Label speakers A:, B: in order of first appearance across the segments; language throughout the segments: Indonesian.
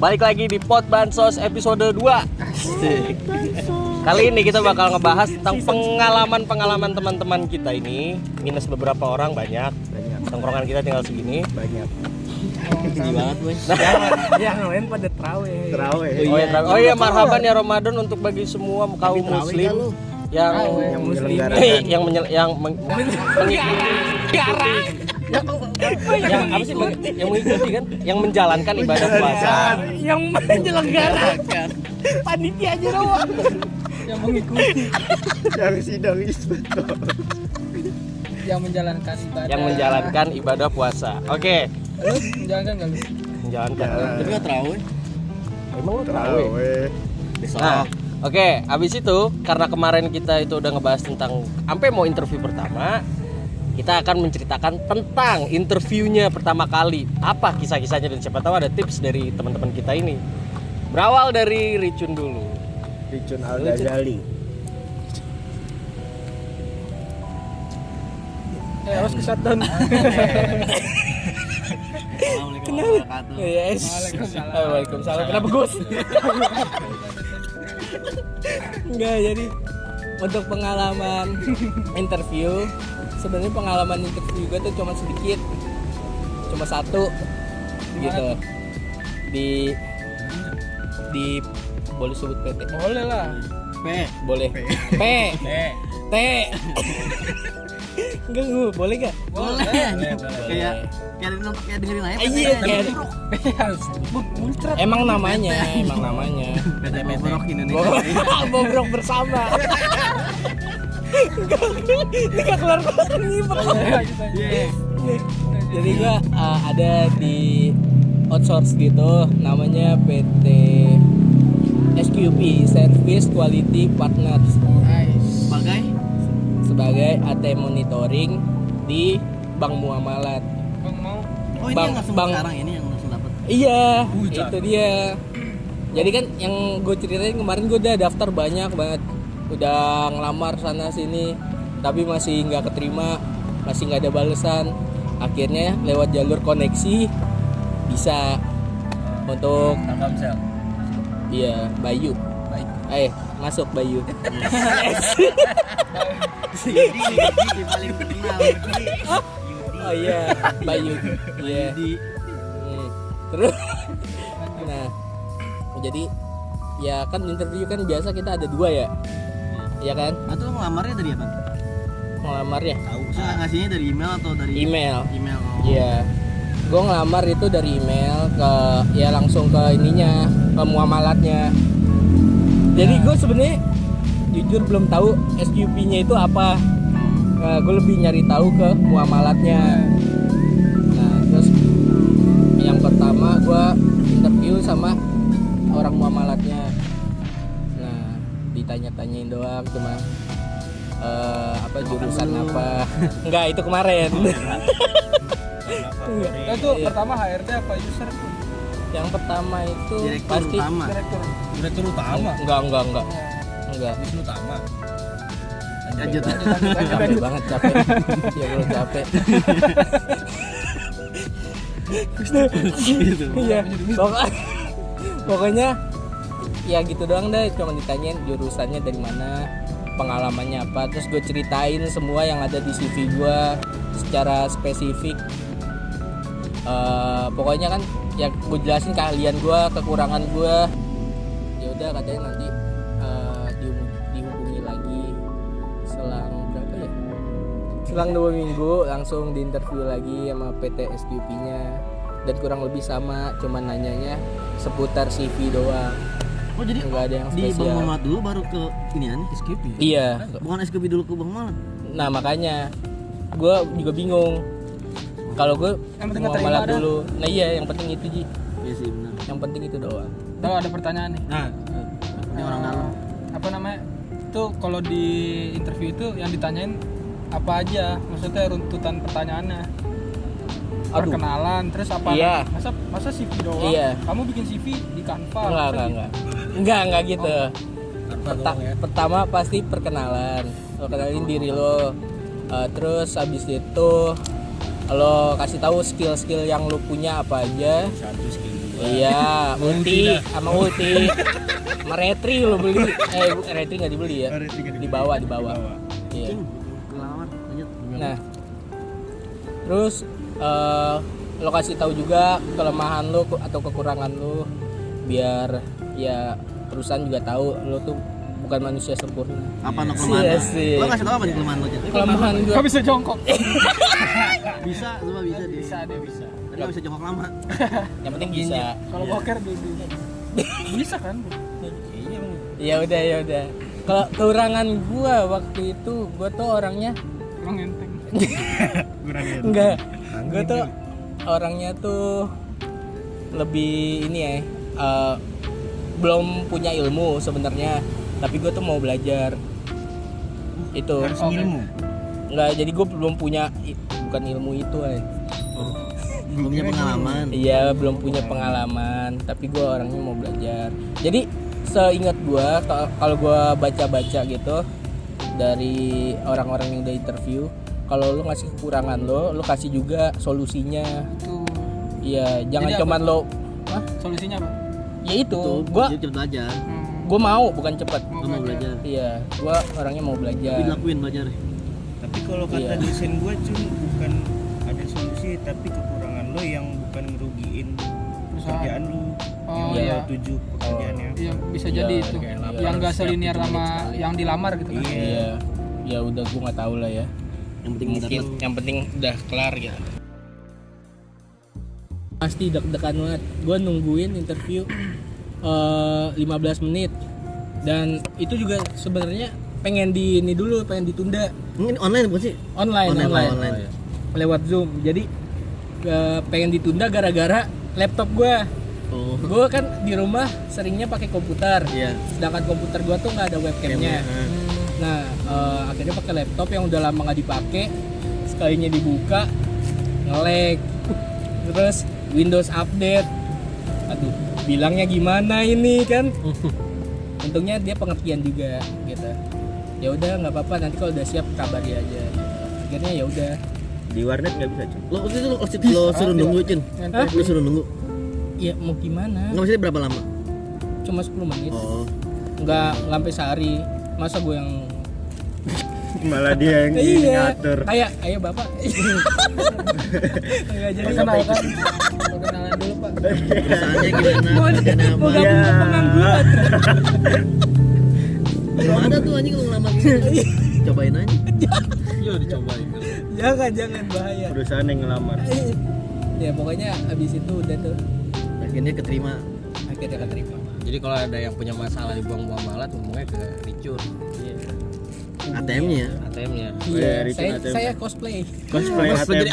A: Balik lagi di Pot Bansos episode 2. Kali ini kita bakal ngebahas tentang pengalaman teman-teman kita ini. Minus beberapa orang, banyak. Tongkrongan kita tinggal segini.
B: Banyak.
C: Sedih banget boy.
B: Yang lain pada terawih.
A: Oh iya, marhaban ya Ramadan untuk bagi semua kaum muslim yang
B: menyelenggarakan.
A: yang apa sih yang mengikuti kan, yang menjalankan ibadah puasa,
B: Yang menyelenggarakan. Panitia aja doang.
C: Yang mengikuti,
B: Yang sidang isbat.
C: yang menjalankan
A: ibadah puasa. Oke.
C: Lu menjalankan enggak lu?
A: Menjalankan.
C: Tapi enggak terawih.
A: Emang lu terawih?
C: Besok.
A: Nah, oke, habis itu karena kemarin kita itu udah ngebahas tentang sampai mau interview pertama, kita akan menceritakan tentang interviewnya pertama kali. Apa kisah-kisahnya dan siapa tahu ada tips dari teman-teman kita ini. Berawal dari Ricun dulu.
B: Ricun Al-Ghazali.
C: Harus ke shutdown.
A: Kenapa? Yes. Waalaikumsalam. Kenapa Gus?
D: Enggak, jadi untuk pengalaman interview, sebenarnya pengalaman interview gue tuh cuma sedikit, cuma satu gitu. Di boleh sebut PT?
C: Boleh lah.
D: Boleh. T. Enggak, boleh gak?
C: Boleh.
D: Kayak
C: dengerin aja.
D: iya, kayak emang namanya.
C: PT Bobrok Indonesia.
D: Bobrok bersama. Enggak keluar ngibet. Jadi gua ada di outsource gitu, namanya PT SQP, Service Quality Partners, sebagai ATM monitoring di Bank Muamalat.
C: Bang mau.
E: Oh ini yang langsung sekarang ini yang langsung dapat.
D: Iya, itu dia. Jadi kan yang gue ceritain kemarin, gue udah daftar banyak banget, udah ngelamar sana sini, tapi masih nggak keterima, masih nggak ada balasan. Akhirnya lewat jalur koneksi bisa untuk
C: Telkomsel.
D: iya Bayu. Masuk Bayu.
E: Yudi paling terkenal.
D: Oh iya, Bayu. Iya. Terus nah, jadi ya kan interview kan biasa kita ada 2 ya. Iya kan?
E: Atau lo ngelamarnya dari apa?
D: Ngelamarnya
E: Tahu. Saya ngasihnya dari email atau dari
D: email.
E: Email. Oh.
D: Iya. Gue ngelamar itu dari email ke ya langsung ke ininya, ke muamalatnya. Jadi gue sebenarnya jujur belum tahu SQP-nya itu apa. Gue lebih nyari tahu ke muamalatnya. Nah, terus yang pertama gue interview sama orang muamalatnya. Nah, ditanya-tanyain doang cuma apa jurusan apa. Enggak, itu kemarin.
C: Itu pertama HRD apa user tuh?
D: Yang pertama itu
E: Direktur
D: pasti
E: utama.
C: Direktur utama.
D: Enggak.
C: Wisnu utama.
E: Lanjut.
D: Capek banget, capek. Ya belum capek. Iya. Pokoknya ya gitu doang deh, cuma ditanyain jurusannya dari mana, pengalamannya apa, terus gue ceritain semua yang ada di CV gue secara spesifik. Pokoknya kan ya gue jelasin keahlian gue, kekurangan gue. Ya udah katanya nanti dihubungi lagi selang berapa ya? Selang 2 minggu langsung diinterview lagi sama PT SQP-nya, dan kurang lebih sama, cuman nanyanya seputar CV doang.
E: Oh jadi
D: Nggak ada yang
E: di Bang
D: spesial.
E: Mamat dulu baru ke inian SQP.
D: Iya.
E: Bukan SQP dulu ke Bang Mamat.
D: Nah makanya gue juga bingung. Kalau gue
C: Yang penting
D: mau
C: keterima
D: malah
C: dah.
D: dulu. Nah iya, yang penting itu Ji.
E: Iya sih benar.
D: Yang penting itu doang.
C: Tahu ada pertanyaan nih.
E: Nah, ini orang dalam.
C: Apa namanya? Itu kalau di interview itu yang ditanyain apa aja? Maksudnya runtutan pertanyaannya.
D: Aduh.
C: Perkenalan, terus apa?
D: Iya.
C: Masa CV doang?
D: Iya.
C: Kamu bikin CV di Canva?
D: Enggak gitu. Pertama pasti perkenalan. Lo kenalin diri lo. Terus habis itu lo kasih tahu skill-skill yang lo punya apa aja. Iya, ulti sama ulti. Sama retri lo beli. Retri nggak dibeli ya. Dibawa. Iya.
E: Kelawar lanjut.
D: Nah, terus lo kasih tahu juga kelemahan lo atau kekurangan lo biar ya perusahaan juga tahu lo tuh bukan manusia sempurna.
E: Apa no kelemahan?
D: Iya sih.
E: Lo kasih tau apa nih kelemahan lo, Cid?
D: Kelemahan gue
C: Gak bisa jongkok.
E: Bisa, coba bisa dia.
C: Dia bisa.
E: Tapi gak bisa jongkok lama.
D: yang penting bisa.
C: Kalau boker dia bisa kan?
D: Ya udah. Kalau kekurangan gua waktu itu gua tuh orangnya
C: Kurang enteng.
D: enggak. Gua tuh orangnya tuh lebih ini ya belum punya ilmu sebenarnya, tapi gue tuh mau belajar itu.
B: Ilmu.
D: Enggak, jadi gue belum punya bukan ilmu itu
E: Belum punya pengalaman.
D: Iya, belum punya pengalaman, tapi gue orangnya mau belajar. Jadi seingat gue kalau gue baca-baca gitu dari orang-orang yang udah interview, kalau lu ngasih kekurangan lo kasih juga solusinya.
C: Tuh.
D: Iya, jangan
C: Jadi
D: cuman
C: apa?
D: lo
C: Solusinya apa?
D: ya itu
E: Tuh,
D: gue
E: cepet belajar.
D: mau bukan cepet.
E: Lo mau belajar.
D: Iya, gue orangnya mau
E: Tapi
D: belajar.
E: dilakuin belajar.
B: Tapi kalau kata
D: Iya.
B: dosen gua Cun, bukan ada solusi tapi kekurangan lo yang bukan ngerugiin pekerjaan lu.
C: Oh
B: yang
C: iya.
B: lo tuju pekerjaannya.
C: Yang bisa
D: Iya,
C: jadi itu.
D: kayak lamar.
C: Yang gak
B: Setiap
C: selinier
B: 7
C: sama
B: menit sekali.
C: yang dilamar gitu kan.
D: Iya, ya udah gue nggak tahu lah ya.
E: Yang penting
D: Mungkin yang penting udah kelar gitu. Pasti deg-degan banget. Gue nungguin interview 15 menit dan itu juga sebenarnya pengen ditunda
E: Ini online bukan sih?
D: online.
E: Online.
D: Lewat Zoom. Jadi pengen ditunda gara-gara laptop gue.
E: Oh.
D: Gue kan di rumah seringnya pakai komputer.
E: Iya.
D: Sedangkan komputer gue tuh nggak ada webcamnya. Nah, akhirnya pakai laptop yang udah lama nggak dipakai. Sekalinya dibuka, nge-lag. Terus Windows update. Aduh, bilangnya gimana ini kan? Untungnya dia pengertian juga, gitu. Ya udah, nggak apa-apa. Nanti kalau udah siap kabari aja. Gitu. Akhirnya ya udah.
B: Di warnet nggak bisa Cun.
E: Lo waktu itu lo suruh nunggu, Cun.
D: Hah?
E: Lo suruh nunggu.
D: Ya mau gimana?
E: Enggak maksudnya berapa lama?
D: Cuma 10 menit.
E: Oh.
D: Nggak sampai sehari. Masa gue yang
B: Malah dia yang
D: iya,
B: ngatur.
D: kayak ayo bapak. Nggak jadi
C: Perkenalkan. Perkenalan dulu Pak.
E: Perusahaannya gimana?
D: mau
E: Kerjanya apa?
D: mau gabung ke pengangguran.
E: Belum ada tuh anjing lo ngelamar gitu. Cobain aja.
C: Yuk dicobain.
D: jangan bahaya.
B: Perusahaan yang ngelamar.
D: Ya pokoknya abis itu udah tuh
E: Akhirnya keterima.
D: akhirnya keterima.
A: Jadi kalau ada yang punya masalah dibuang-buang malat ngomongnya ke Ricun.
E: ATM-nya ya.
A: ATM-nya.
D: Iya,
B: Ricun ATM.
D: saya cosplay.
B: Cosplay ATM.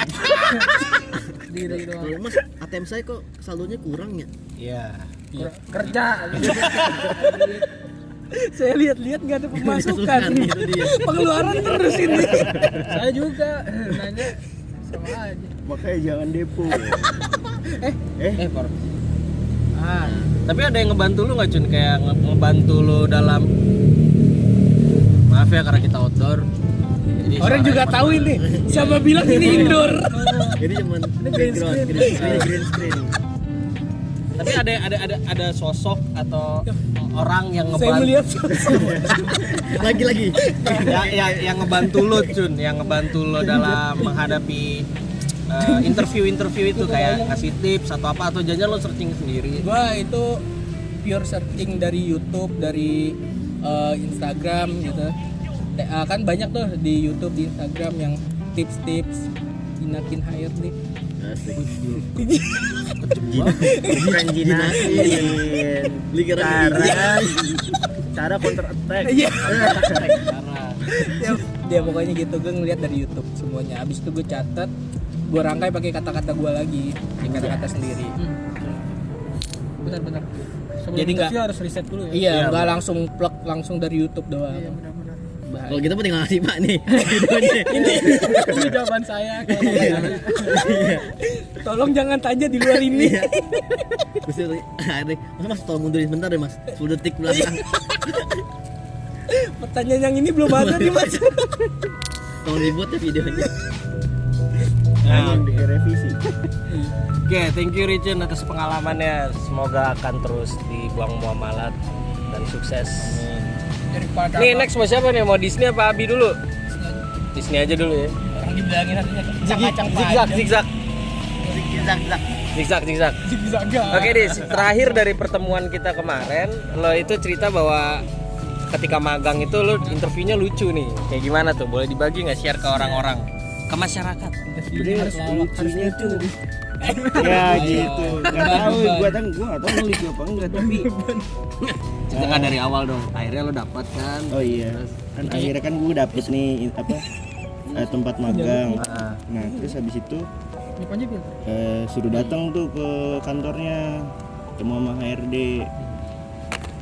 C: Diri doang.
E: Kalau Mas, ATM saya kok saldonya kurang ya?
A: Iya.
C: Kerja.
D: Saya lihat-lihat nggak ada pemasukan.
E: Pemasukan, itu dia.
D: Pengeluaran terus ini.
C: Saya juga nanya sama aja.
B: Makanya jangan depo.
A: Por. Tapi ada yang ngebantu lu nggak Cun? Kayak ngebantu lu dalam, maaf ya karena kita outdoor. Jadi
D: Orang juga
A: suaranya
D: tahu ini. Siapa bilang ini indoor?
E: Jadi cuman background, green screen.
A: Tapi ada sosok atau orang yang
D: Saya
A: ngebantu
D: melihat
E: Lagi-lagi.
A: yang ngebantu lo Cun, yang ngebantu lo dalam menghadapi interview itu kayak ngasih tips atau apa, atau jangan lo searching sendiri.
D: gua itu pure searching dari YouTube, dari Instagram gitu. Kan banyak tuh di YouTube, di Instagram yang tips-tips Jinakin HRD.
E: Asik.
B: Bukan jinakin.
E: Liga
B: Cara counter attack.
D: Iya.
A: Karena
D: Ya pokoknya gitu, gue ngeliat dari YouTube semuanya. Abis itu gue catat, gue rangkai pakai kata-kata gue lagi, kata-kata sendiri.
C: Benar-benar. Sebelum
D: Jadi nggak-
C: interview harus riset dulu ya.
D: Iya, nggak langsung plug langsung dari YouTube doang.
C: Iya benar-benar.
D: Bahaya.
E: Kalau kita tinggal ngasih Pak nih. Videonya.
C: Ini jawaban saya kalau mau tanya.
D: Tolong jangan tanya di luar ini.
E: Terus dia akhirnya, Mas tolong mundurin sebentar deh Mas. 10 detik belakang.
D: Pertanyaan yang ini belum ada nih Mas.
E: Tolong dibuat ya videonya.
B: Nah, direvisi.
A: Oke, thank you Richun atas pengalamannya. Semoga akan terus dibuang muamalat dan sukses.
C: Daripada
A: Nih next mau siapa nih? Mau Disney apa Abi dulu? Disney aja dulu ya.
D: Orang dibilangin nantinya kacang-kacang
A: Zigzag.
C: zigzaga.
A: Oke Dis, terakhir dari pertemuan kita kemarin, lo itu cerita bahwa ketika magang itu lo interviewnya lucu nih. Kayak gimana tuh? Boleh dibagi nggak share ke orang-orang, ke masyarakat?
B: Sebenarnya lucunya tuh ya gitu. Gak tahu gua nggak tahu lucu apa enggak tapi
A: Ceritakan dari awal dong. Akhirnya lo dapat kan?
B: oh iya kan akhirnya kan gua dapet nih apa tempat magang. Nah terus habis itu
C: Depannya filter.
B: suruh datang tuh ke kantornya ketemu sama HRD.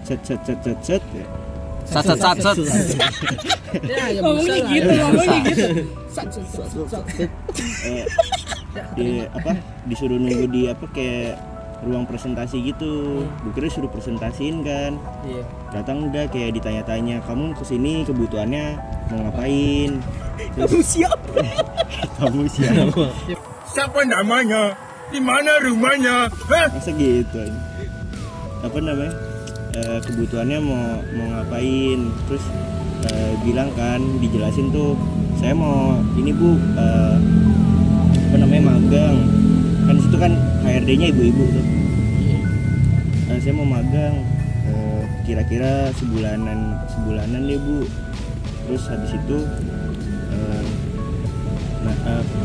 B: Set ya.
A: Sat.
C: Ya
D: Ngomongnya
C: bisa
D: gitu,
C: lah.
D: ngomongnya gitu.
B: Disuruh nunggu di kayak ruang presentasi gitu. Gue kira suruh presentasiin kan.
D: Iya.
B: Datang udah kayak ditanya-tanya, kamu kesini kebutuhannya mau ngapain?
D: Kamu siapa?
B: Kamu siapa?
F: Siapa namanya? Di mana rumahnya? Hah?
B: Masa gitu? Apa namanya? Kebutuhannya mau ngapain? Terus bilang kan, dijelasin tuh, saya mau ini bu, magang. Kan situ kan HRD-nya ibu-ibu tuh. Saya mau magang, kira-kira sebulanan deh bu. Terus habis itu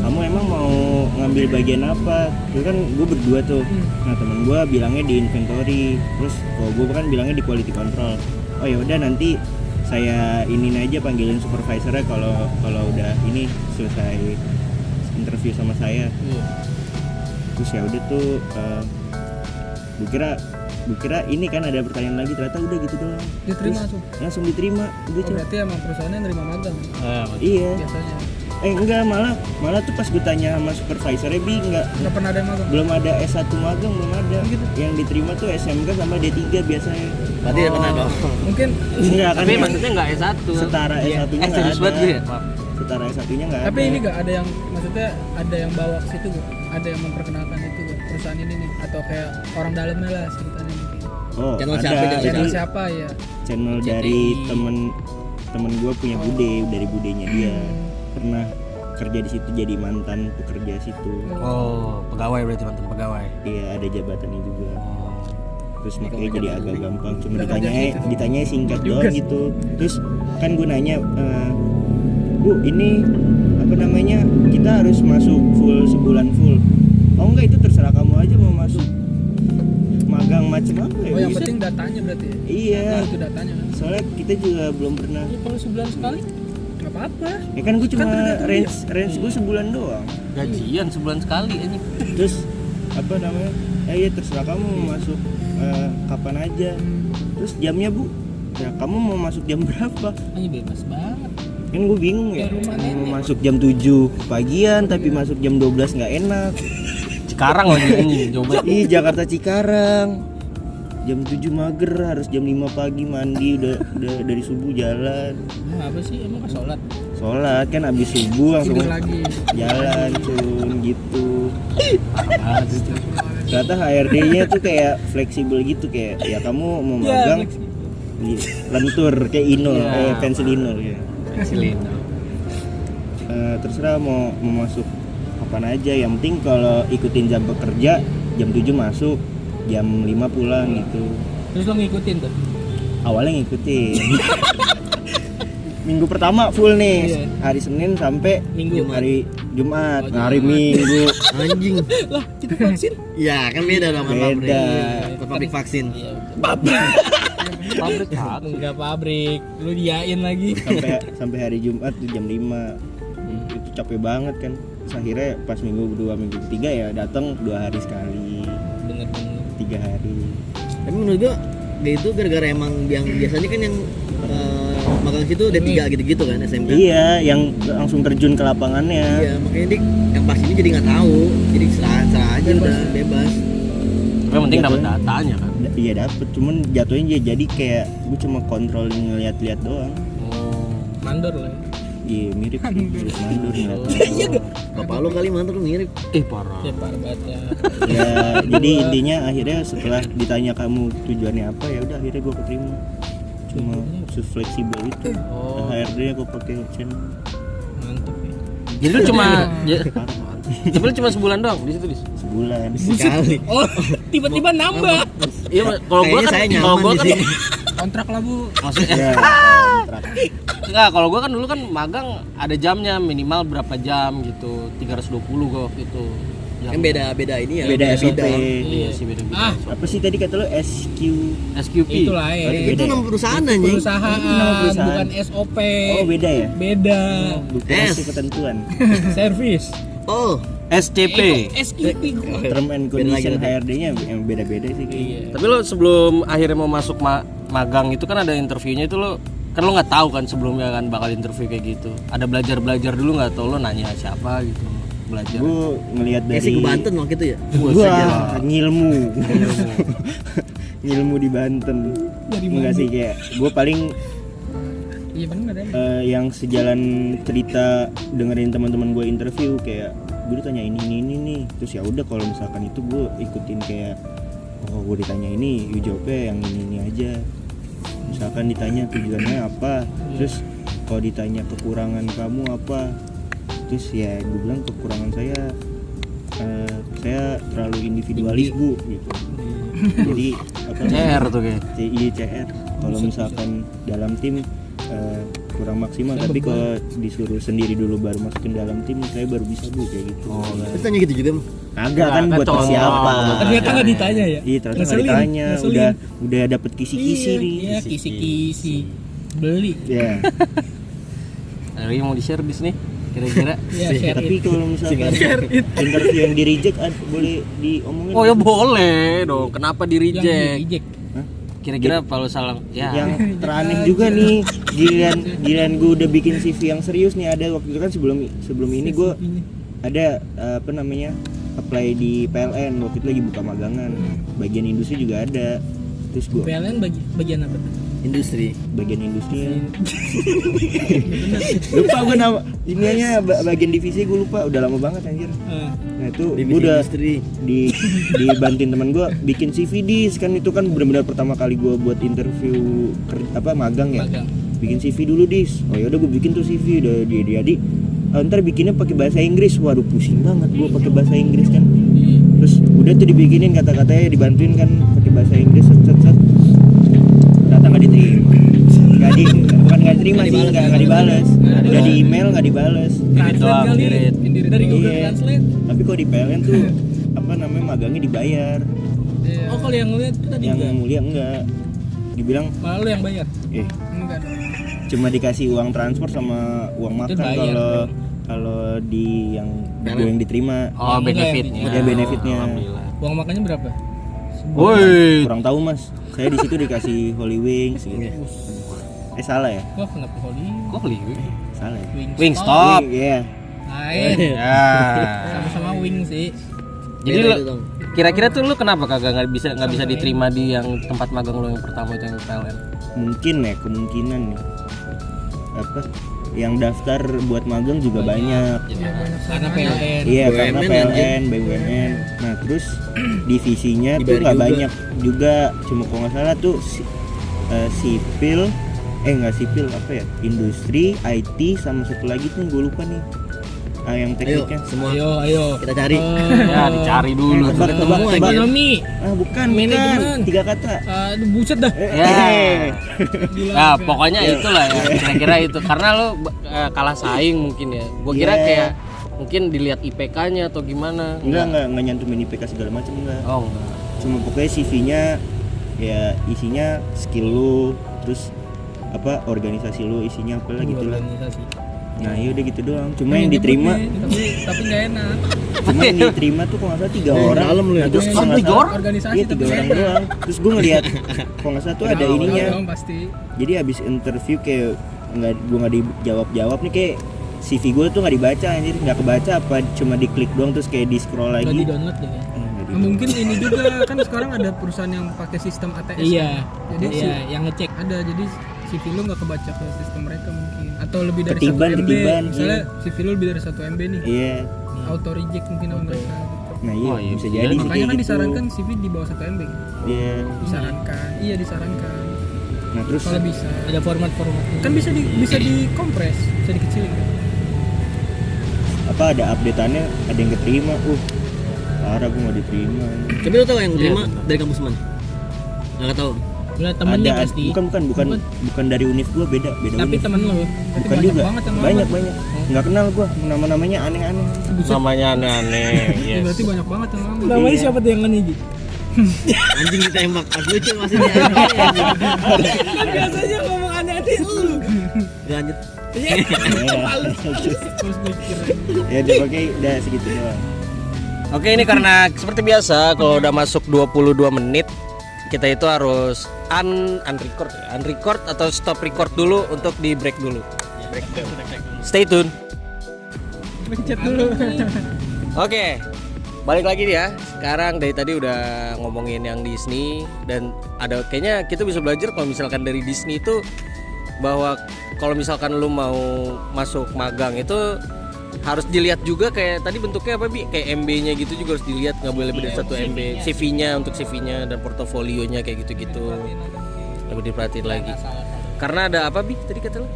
B: kamu emang mau ngambil bagian apa? Itu kan gue berdua tuh. Nah temen gue bilangnya di inventory, terus kalau gue kan bilangnya di quality control. Oh ya udah nanti saya aja panggilin supervisornya kalau udah ini selesai interview sama saya. Terus ya udah tuh, gue kira ini kan ada pertanyaan lagi, ternyata udah gitu doang.
C: Diterima
B: Terus
C: langsung.
B: diterima, udah
C: Oh,
B: coba.
C: berarti emang perusahaannya nerima magang
B: Iya.
C: biasanya.
B: Enggak, malah tuh pas gue tanya sama supervisornya
C: Nggak pernah ada yang magang.
B: belum ada S1 magang, belum ada. Yang diterima tuh SMK sama D3 biasanya.
E: Berarti ya pernah dong.
C: Mungkin
B: Enggak kan?
A: Tapi maksudnya nggak S1.
B: setara S1-nya enggak
A: serius banget
B: ada.
A: gue ya? Maaf.
B: Setara S1-nya enggak ada.
C: tapi ini gak ada yang maksudnya ada yang bawa ke situ gak? Ada yang memperkenalkan itu gak? Perusahaan ini nih atau kayak orang dalamnya lah ceritanya mungkin.
B: Oh,
E: Channel
B: ada.
E: siapa itu?
B: Jadi
C: Channel siapa ya?
B: channel dari temen gue punya bude, dari budenya dia. Pernah kerja di situ, jadi mantan pekerja situ.
A: Oh, pegawai berarti mantan pegawai.
B: Iya, ada jabatannya juga. Terus makanya jadi agak gampang, cuma
C: Udah kerja
B: ditanya singkat doang gitu. Terus kan gue nanya, bu ini apa namanya, kita harus masuk sebulan full. Oh enggak, itu terserah kamu aja mau masuk magang macam apa ya.
C: Oh yang
B: Bisa.
C: penting datanya berarti ya?
B: Iya,
C: Nah, itu datanya kan?
B: soalnya kita juga belum pernah.
D: Kalau sebulan sekali
C: Gak apa-apa.
B: Ya kan gue cuma
C: tergantung
B: range gue sebulan doang.
A: Gajian sebulan sekali ini.
B: Terus apa namanya, ya terserah kamu mau masuk kapan aja. Terus jamnya bu, ya kamu mau masuk jam berapa?
D: ini bebas banget.
B: Kan gue bingung ya,
D: Kayak rumah
B: mau
D: nenek.
B: masuk jam 7 pagian tapi masuk jam 12 nggak enak.
A: Cikarang lagi anjing, coba.
B: Ih, Jakarta Cikarang jam 7 mager, harus jam 5 pagi mandi, udah dari subuh jalan
D: Emang apa sih? Emang gak
B: sholat kan, abis subuh langsung
C: Tidur lagi.
B: jalan gitu. Ternyata HRD-nya tuh kayak fleksibel gitu, kayak ya kamu mau magang lentur kayak Inul,
A: Iya.
B: kayak pensil Inul ya.
A: Hasilin.
B: Terserah mau masuk kapan aja, yang penting kalau ikutin jam bekerja jam 7 masuk, jam 5 pulang gitu.
D: Terus lo ngikutin tuh?
B: Awalnya ngikutin. Minggu pertama full nih,
D: Iya.
B: hari Senin sampai
D: Minggu.
B: hari Jumat.
D: Oh,
B: Nah, hari Minggu
E: Anjing.
D: Lah, kita vaksin?
E: Ya kan beda dong sama pabrik.
B: beda.
E: Pabrik vaksin.
D: Iya.
A: Pabrik kan.
D: Enggak pabrik. Lu diain lagi.
B: sampai hari Jumat tuh jam 5. Itu capek banget kan. Terus akhirnya pas minggu kedua, minggu ketiga ya datang 2 hari sekali,
D: Bener-bener.
B: 3 hari.
E: Tapi menurut gua dia itu gara-gara emang yang biasanya kan yang magang situ D3 gitu-gitu kan SMK.
B: Iya, yang langsung terjun ke lapangannya.
E: Iya, makanya dia yang pas ini jadi nggak tahu. Jadi serah aja udah bebas.
A: Tapi yang penting dapat datanya kan.
B: Iya dapet, cuman jatuhnya jadi kayak gue cuma controlling ngeliat-liat doang.
A: Oh.
D: Mandor lah ya.
B: Iya mirip sih, mirip mandor ngeliat.
D: Iya gak?
E: Bapak lu kali mantan lu mirip.
A: Parah.
D: Ya parah banget ya.
B: Ya jadi intinya akhirnya setelah ditanya kamu tujuannya apa, ya udah akhirnya gue keterima. Cuma fleksibel itu. HRD gue pakai channel.
D: Mantep ya.
A: Jadi lu cuma tapi lu cuma sebulan doang di situ, Dis.
B: Sebulan.
E: Sekali.
D: Oh, tiba-tiba nambah.
A: Iya, kalau gua
E: Kayaknya
A: kan
E: saya
A: kalau
E: nyaman
A: gua
E: di
A: kan
E: sini.
C: Kontrak lah Bu.
A: maksudnya
B: Ya, kontrak.
A: enggak, kalau gua kan dulu kan magang ada jamnya, minimal berapa jam gitu. 320 gua waktu itu.
E: Kan beda ini ya.
B: Beda SOP.
A: Iya sih beda-beda.
D: Ah.
B: Apa sih tadi kata lu
A: SQP.
D: Itu lain.
B: Oh,
E: Itu
B: beda ya?
E: nama perusahaan anjing.
D: Perusahaan,
B: perusahaan.
D: bukan SOP.
B: Oh beda ya?
D: Beda.
B: Bukan
E: S.
B: sih ketentuan.
D: Service.
E: Oh,
A: SCP.
D: SQP.
B: Term and
E: Beda lagi
B: condition
E: nanti.
B: HRD-nya yang beda-beda sih kayaknya.
A: Tapi lo sebelum akhirnya mau masuk magang itu kan ada interviewnya itu lo kan lo nggak tahu kan sebelumnya kan bakal interview kayak gitu. Ada belajar lu nggak tahu lo nanya siapa gitu belajar.
B: Gue ngelihat
E: kayak
B: dari
E: sih ke Banten waktu itu ya.
B: Wah, ngilmu. Ngilmu di Banten. Enggak sih kayak gue paling
C: Iya benar ya.
B: yang sejalan cerita dengerin teman-teman gue interview kayak gue ditanya ini nih terus ya udah kalau misalkan itu gue ikutin kayak oh gue ditanya ini you jawabnya yang ini aja. Misalkan ditanya tujuannya apa, terus kalau ditanya kekurangan kamu apa, terus ya gue bilang kekurangan saya terlalu individualis Bu gitu. Jadi apa
A: CR tuh kayak.
B: CR kalau misalkan dalam tim kurang maksimal, tapi kalau disuruh sendiri dulu baru masukin dalam tim saya baru bisa Bu kayak gitu.
E: Terus tanya gitu juga.
B: Agak kan
A: Nah,
B: buat
A: contoh.
B: siapa?
D: Ternyata nggak ditanya ya.
B: Iya, ternyata nggak
D: Ngeselin,
B: ditanya.
D: ngeselin.
B: Udah dapet kisi-kisi nih.
D: Iya, kisi-kisi. Beli.
B: Ya.
A: Ada yang mau di-share di sini kira-kira?
D: Ya, share
B: Tapi
D: it.
B: kalau misalkan interview yang di reject boleh diomongin.
A: Oh ya boleh dong. Kenapa di
D: Yang
A: reject?
D: di-eject.
A: Kira-kira kalau salah ya.
B: Yang teraneh juga nih, giliran gue udah bikin CV yang serius nih. Ada waktu itu kan sebelum ini gue ada apa namanya apply di PLN, waktu itu lagi buka magangan, bagian industri juga ada. Terus gue
D: PLN bagian apa?
E: Industri.
B: bagian industri lupa gue nama ininya bagian divisi gue lupa, udah lama banget anjir. Nah itu gue udah dibantuin teman gue bikin CV dis, kan itu kan benar-benar pertama kali gue buat interview magang ya.
D: Magang.
B: Bikin CV dulu dis. Oh ya udah gue bikin tuh CV udah jadi ntar bikinnya pakai bahasa Inggris. Waduh pusing banget gue pakai bahasa Inggris kan. Terus udah tuh dibikinin kata-katanya, dibantuin kan pakai bahasa Inggris set. Ternyata nggak diterima. Bukan nggak diterima sih, nggak dibales. Udah di email nggak dibales.
D: Translate
A: doang,
D: kali.
A: dirit.
D: Dari Google
B: Iya.
D: Translate.
B: Tapi kok di PLN tuh apa namanya magangnya dibayar.
D: Oh, kalau yang ngeliat itu tadi
B: Yang
D: enggak.
B: mulia enggak. Dibilang
D: Malah lu yang bayar.
C: Enggak.
B: cuma dikasih uang transport sama uang
D: Itu
B: makan
D: bayar,
B: kalau di yang gue yang diterima.
A: Oh
D: Yang
A: benefitnya.
B: Ada benefitnya.
A: Alhamdulillah.
D: Uang makannya berapa?
A: Woi.
B: Kurang tahu mas, saya di situ dikasih Holy Wings gitu. Salah ya?
D: Wah, kenapa Holy?
A: Kok beli?
B: Salah ya?
A: Wingstop.
B: Iya.
D: Lain.
A: Ya.
D: Sama-sama wing sih.
A: Jadi
E: Beda
A: lo,
E: itu, Tong.
A: kira-kira tuh lu kenapa kagak nggak bisa diterima di yang tempat magang lo yang pertama itu yang PLN?
B: Mungkin ya, kemungkinan nih. Apa? Yang daftar buat magang juga banyak.
D: Karena PLN.
B: Iya, karena
E: BUMN
B: PLN, BUMN. Nah, terus divisinya tuh
E: Dibayar
B: nggak
E: juga.
B: banyak juga. Cuma kalau nggak salah tuh sipil, nggak sipil apa ya? Industri, IT, sama satu lagi tuh gue lupa nih. Yang
E: Ayo,
B: tekniknya.
E: semua
D: Ayo.
E: kita cari.
A: Ya dicari dulu.
B: Tebak.
D: Ekonomi.
B: Bukan.
D: Manajemen.
B: 3 kata.
D: Aduh, buset dah.
A: Ya. Ya, pokoknya itulah ya. Kira-kira itu. Karena lo kalah saing mungkin ya. Gue kira
B: Iya.
A: kayak mungkin dilihat IPK-nya atau gimana.
B: Enggak nyantumin IPK segala macam enggak.
A: Oh, enggak.
B: Cuma pokoknya CV-nya ya isinya skill lu, terus apa organisasi lu isinya apa lah gitu lah.
D: Organisasi.
B: Nah iya udah gitu doang. Cuma yang diterima,
C: Tapi nggak enak.
B: cuma yang diterima tuh kalau nggak salah 3 orang.
E: dalam lu ya,
B: Nah, terus
C: Iya,
B: kalau nggak
A: 3
B: salah-
A: orang?
C: Organisasi
B: Iya
C: tapi
B: 3 orang
C: enak.
B: doang. Terus gue ngeliat kalau nggak salah tuh ada ininya.
C: Dong, pasti.
B: Jadi habis interview kayak gue nggak dijawab nih, kayak CV gue tuh nggak dibaca anjir, nggak kebaca apa cuma diklik doang terus kayak di scroll
D: Nggak
B: lagi.
D: di-download ya.
B: Nggak di-
C: Mungkin ini juga kan sekarang ada perusahaan yang pakai sistem ATS.
D: Iya.
C: Jadi
D: Iya, yang ngecek.
C: ada, jadi CV lu nggak kebaca ke sistem mereka mungkin, atau lebih dari
B: Ketiban.
C: 1 MB. Misalnya CV lu lebih dari 1 MB nih,
B: Iya.
C: auto reject mungkin sama mereka gitu.
B: Nah iya,
A: Oh, iya,
B: bisa
A: iya.
B: jadi sih
C: Makanya
B: kayak
C: kan
B: gitu.
C: disarankan CV di bawah 1 MB gitu.
B: Iya.
C: Disarankan. Iya disarankan.
B: Nah terus
C: Kalau bisa.
D: Ada format
C: Kan bisa dikompres, bisa dikecilin kan.
B: apa ada update-annya, ada yang keterima. Parah gue nggak diterima.
E: Tapi lo tau yang terima dari kampus mana? Nggak tahu.
D: Lah temennya
B: Ada,
D: pasti.
B: bukan dari univ gue, beda
D: Tapi
B: univ.
D: temen lo.
C: Berarti
B: Bukan
C: banyak
B: juga.
C: banget yang
B: Banyak.
C: ngelamar.
B: Nggak kenal gue, nama-namanya aneh-aneh.
A: Namanya aneh-aneh.
C: Ya,
A: Yes.
C: berarti banyak banget yang ngelamar.
D: Namanya siapa tuh yang nge-nih?
E: Anjing ditembak, pas lucu maksudnya anjing.
D: Biasanya ngomong aneh-aneh lu.
E: Gak lanjut.
C: Terus mikir.
B: Ya udah oke, udah segitu doang.
A: Oke, ini karena seperti biasa kalau udah masuk 22 menit kita itu harus unrecord atau stop record dulu untuk di break dulu. Stay tune.
C: Pencet dulu.
A: Oke, balik lagi nih ya. Sekarang dari tadi udah ngomongin yang Disney dan ada kayaknya kita bisa belajar kalau misalkan dari Disney itu bahwa kalau misalkan lu mau masuk magang itu harus dilihat juga kayak tadi bentuknya apa Bi? Kayak MB-nya gitu juga harus dilihat, nggak boleh lebih dari 1 MB. CV-nya untuk CV-nya dan portofolionya kayak gitu-gitu. Lebih diperhatiin lagi. Karena ada apa Bi? Tadi kata lu?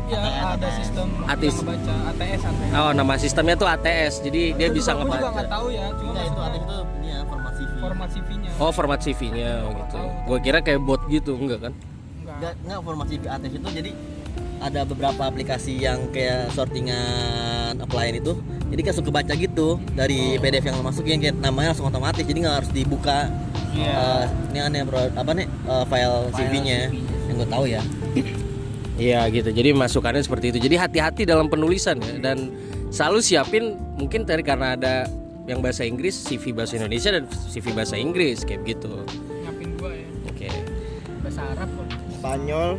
C: Ya ada sistem
A: ATS.
C: yang ngebaca ATS.
A: Oh, nama sistemnya tuh ATS. Jadi dia bisa
C: Gue juga nggak
A: ngebaca.
C: tahu ya, cuma
E: Enggak, itu
C: maksudnya
E: ada itu ini ya format CV.
C: format CV-nya.
A: Oh, format CV-nya gitu. Gua kira kayak bot gitu, enggak kan?
E: Enggak format CV ATS itu jadi ada beberapa aplikasi yang kayak sortingan applyan itu. Jadi kayak suka baca gitu dari PDF yang lo masukin kayak namanya langsung otomatis. Jadi nggak harus dibuka. Ini aneh bro, apa nih file CV-nya yang gue tahu ya.
A: Iya gitu. Jadi masukannya seperti itu. Jadi hati-hati dalam penulisan ya dan selalu siapin mungkin karena ada yang bahasa Inggris, CV bahasa Indonesia dan CV bahasa Inggris kayak gitu.
C: Nyiapin gua ya.
A: Oke.
C: Bahasa Arab kok.
B: Spanyol,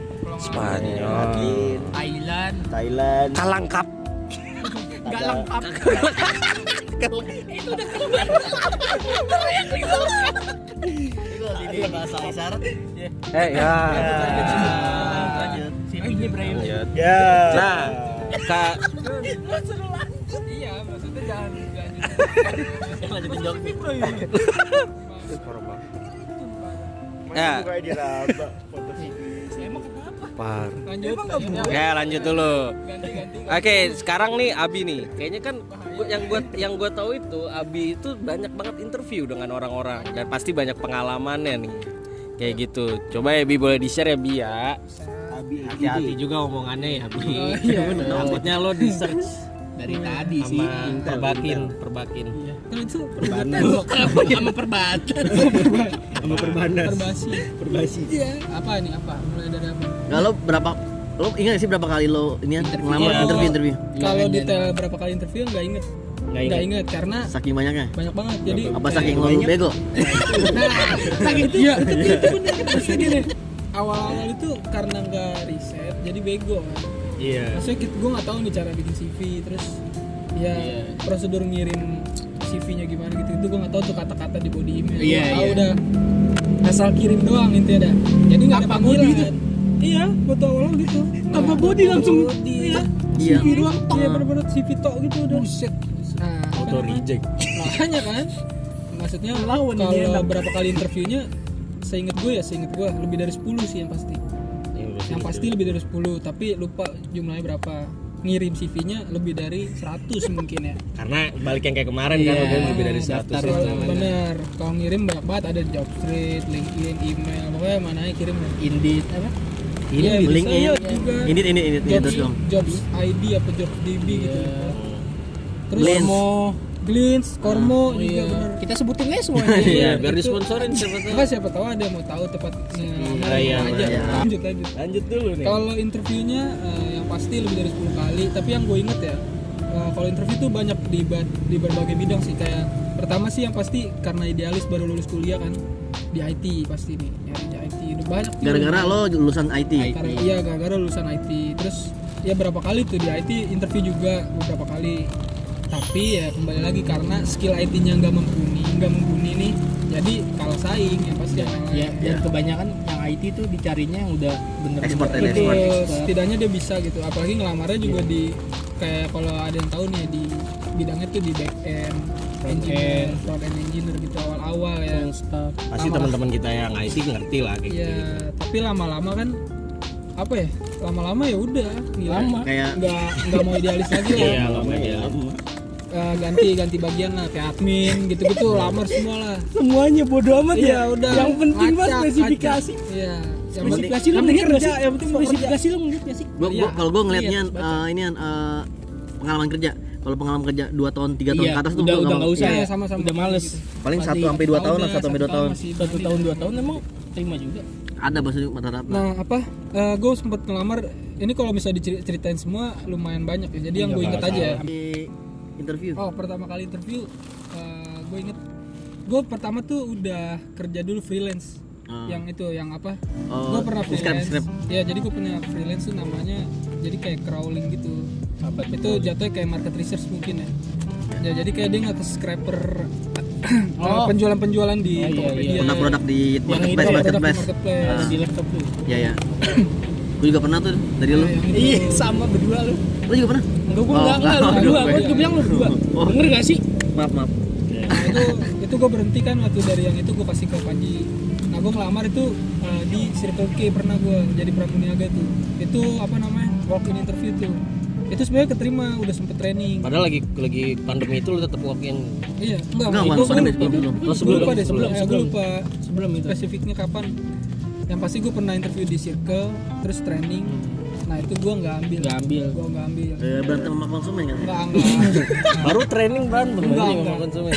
A: Spanyol.
C: Thailand.
B: Thailand.
A: Kalangkap.
C: Enggak lengkap.
E: Itu di bahasa isyarat.
A: Ya.
E: Lanjut.
C: CV-nya Braille.
A: Lanjut.
B: Ya.
A: Nah, Kak
C: Iya, maksudnya jangan
E: Lanjutin jawab.
A: ya,
B: Kayak diraba foto CV.
C: emang kenapa?
A: par.
C: Lanjut.
A: Ya, lanjut dulu.
C: Ganti.
A: Oke, sekarang nih Abi nih. Kayaknya kan yang gua tahu itu Abi itu banyak banget interview dengan orang-orang dan pasti banyak pengalamannya nih. Kayak gitu. Coba ya Bi boleh di-share ya Bi ya. Hati-hati juga omongannya ya Bi.
C: iya,
A: Takutnya lo di-search
D: Dari tadi sih.
A: sama perbakin.
C: Kan itu
D: Sama perbatan.
B: Sama perbanas.
C: perbasi. Iya. Apa nih? Apa? Mulai dari apa?
E: Nah, lo ingat gak sih berapa kali lo ini ngelamar interview?
C: Kalau detail berapa kali interview nggak inget. Nggak inget karena
E: Saking banyaknya.
C: banyak banget. Jadi
E: Apa saking lo bego?
C: Iya, itu bener. Maksudnya gini, awal-awal itu karena nggak riset, jadi bego kan.
A: Iya.
C: Maksudnya gue nggak tahu nih cara bikin CV, terus ya prosedur ngirim CV-nya gimana gitu. Itu gue nggak tahu tuh kata-kata di body email.
D: Iya,
C: Gua tahu
D: iya.
C: udah asal kirim doang intinya dah. Jadi nggak ada panggilan. Iya, waktu awal gitu. Apa body langsung? Iya.
E: Iya.
C: CV doang. Iya bener-bener CV tok gitu udah. Buset. Nah,
A: Auto reject.
C: makanya kan maksudnya kalau berapa kali interviewnya seinget gue lebih dari 10 sih yang pasti lebih dari 10 tapi lupa jumlahnya berapa. Ngirim CV-nya lebih dari 100 mungkin ya.
A: Karena balik yang kayak kemarin kan udah lebih dari 100.
C: Bener, kalau ngirim banyak banget, ada Jobstreet, LinkedIn, email, pokoknya mana aja kirim.
D: Indeed.
C: Apa?
E: Ini
C: Iya, bisa
E: LinkedIn.
C: juga.
E: Ini terus dong.
C: Jobs ID apa Jobs DB gitu. Terus
E: Glance.
C: Glance, Kormo juga
D: Iya.
C: bener.
D: Kita sebutin aja semuanya.
A: Iya, biar disponsorin siapa tahu.
C: Enggak, siapa tahu ada yang mau tahu tempat ngelamar
A: Iya,
C: aja.
E: iya.
C: Lanjut.
A: Lanjut dulu nih.
C: Kalau interviewnya yang pasti lebih dari 10 kali, tapi yang gue inget ya kalau interview tuh banyak di berbagai bidang sih. Kayak pertama sih yang pasti karena idealis baru lulus kuliah kan di IT pasti nih, ya di IT udah banyak. tuh.
E: Gara-gara lo lulusan IT.
C: Iya, gara-gara lulusan IT. Terus ya berapa kali tuh di IT interview juga beberapa kali. Tapi ya kembali lagi karena skill IT-nya nggak mumpuni nih, jadi kalah saing ya pasti yang lain.
D: Ya, dan kebanyakan yang IT tuh dicarinya yang udah bener-bener
E: Expert ya,
C: Betul,
E: expert.
C: setidaknya dia bisa gitu. Apalagi ngelamarnya juga di kayak kalau ada yang tahu nih di bidangnya tuh di back end, engineer, front end engineer gitu awal-awal ya.
D: staff.
A: Pasti teman-teman kita yang IT ngerti lah kayak
C: Iya, tapi lama-lama kan apa ya? Lama-lama ya udah, gila.
D: Lama.
E: Kayak
C: Nggak mau idealis lagi lah.
A: Iya, lama dia.
C: Ganti bagian lah kayak admin gitu-gitu lamar semua lah.
D: Semuanya bodo amat
C: Iya, udah.
D: Yang penting mah
C: Acak,
D: spesifikasi.
C: acak. Iya. Yang penting
D: Spesifikasi lu ngeliat nggak sih? Yang penting spesifikasi lu ngeliat nggak sih?
E: Kalau gue ngelihatnya
C: Iya,
E: pengalaman kerja. Kalau pengalaman kerja 2 tahun 3 tahun
D: Iya,
E: ke atas tuh
D: udah
E: gua
D: nggak usah
C: Iya,
D: ya.
C: sama-sama.
D: Udah males.
C: Gitu.
E: paling 1 sampai 2 tahun atau 1 sampai 2 tahun.
D: 1 tahun 2 tahun emang terima juga.
E: Ada bahasa rata-rata.
C: Nah apa? Gue sempat ngelamar. Ini kalau bisa diceritain semua lumayan banyak ya. Jadi yang gue inget aja ya.
E: Di interview.
C: Oh pertama kali interview, gue inget. Gue pertama tuh udah kerja dulu freelance. Yang itu, yang apa?
E: Oh,
C: Gue pernah freelance.
E: describe.
C: Ya jadi gue punya freelance tuh namanya. Jadi kayak crawling gitu.
D: Apa
C: Itu jatuhnya kayak market research mungkin ya. Ya jadi kayak dia nge-scraper penjualan-penjualan di
D: Oh, iya,
C: Tokopedia.
E: Produk-produk di
D: Yang
E: marketplace.
D: itu,
E: marketplace.
C: Marketplace.
D: di laptop tuh.
E: Ya ya. Gue juga pernah tuh dari lu.
C: Yang itu.
D: Iya, sama berdua lu.
E: Lu juga pernah?
D: Enggak, gua
E: Oh,
D: enggak, lu
E: enggak.
D: berdua.
C: Beda.
D: Gua bilang lu berdua.
E: Oh.
D: Denger enggak sih?
E: Maaf.
C: Nah, itu gue berhenti kan waktu dari yang itu gue kasih ke Panji. Nah gue ngelamar itu di Circle K pernah gue jadi pramuniaga tuh. Itu apa namanya walk in interview tuh. Itu sebenarnya keterima, udah sempet training.
A: Padahal lagi pandemi itu lu tetap walk in.
C: Iya, enggak.
E: Enggak,
C: Gua
E: pandemi belum.
C: gue lupa deh
D: sebelum.
C: gue lupa
D: Sebelum itu.
C: spesifiknya kapan. Yang pasti gue pernah interview di Circle, terus training. Nah itu gue nggak ambil.
D: Nggak ambil.
C: Gue nggak ambil.
E: Berantem sama konsumen kan?
C: Enggak.
A: Baru training berantem
C: Enggak,
A: aja
C: enggak.
A: sama konsumen.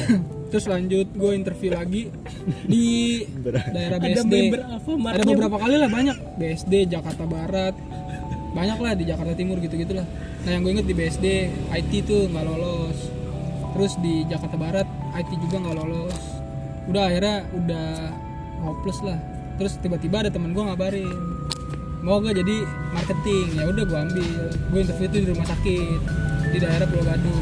C: Terus lanjut gue interview lagi di daerah
D: Ada
C: BSD.
D: member Alfamart.
C: Ada beberapa kali lah banyak. BSD, Jakarta Barat, banyak lah di Jakarta Timur gitu-gitu lah. Nah yang gue inget di BSD, IT tuh nggak lolos. Terus di Jakarta Barat, IT juga nggak lolos. Udah akhirnya udah hopeless lah. Terus tiba-tiba ada temen gue ngabarin, mau gak jadi marketing. Ya udah gue ambil. Gue interview itu di rumah sakit di daerah Pulau Gadung.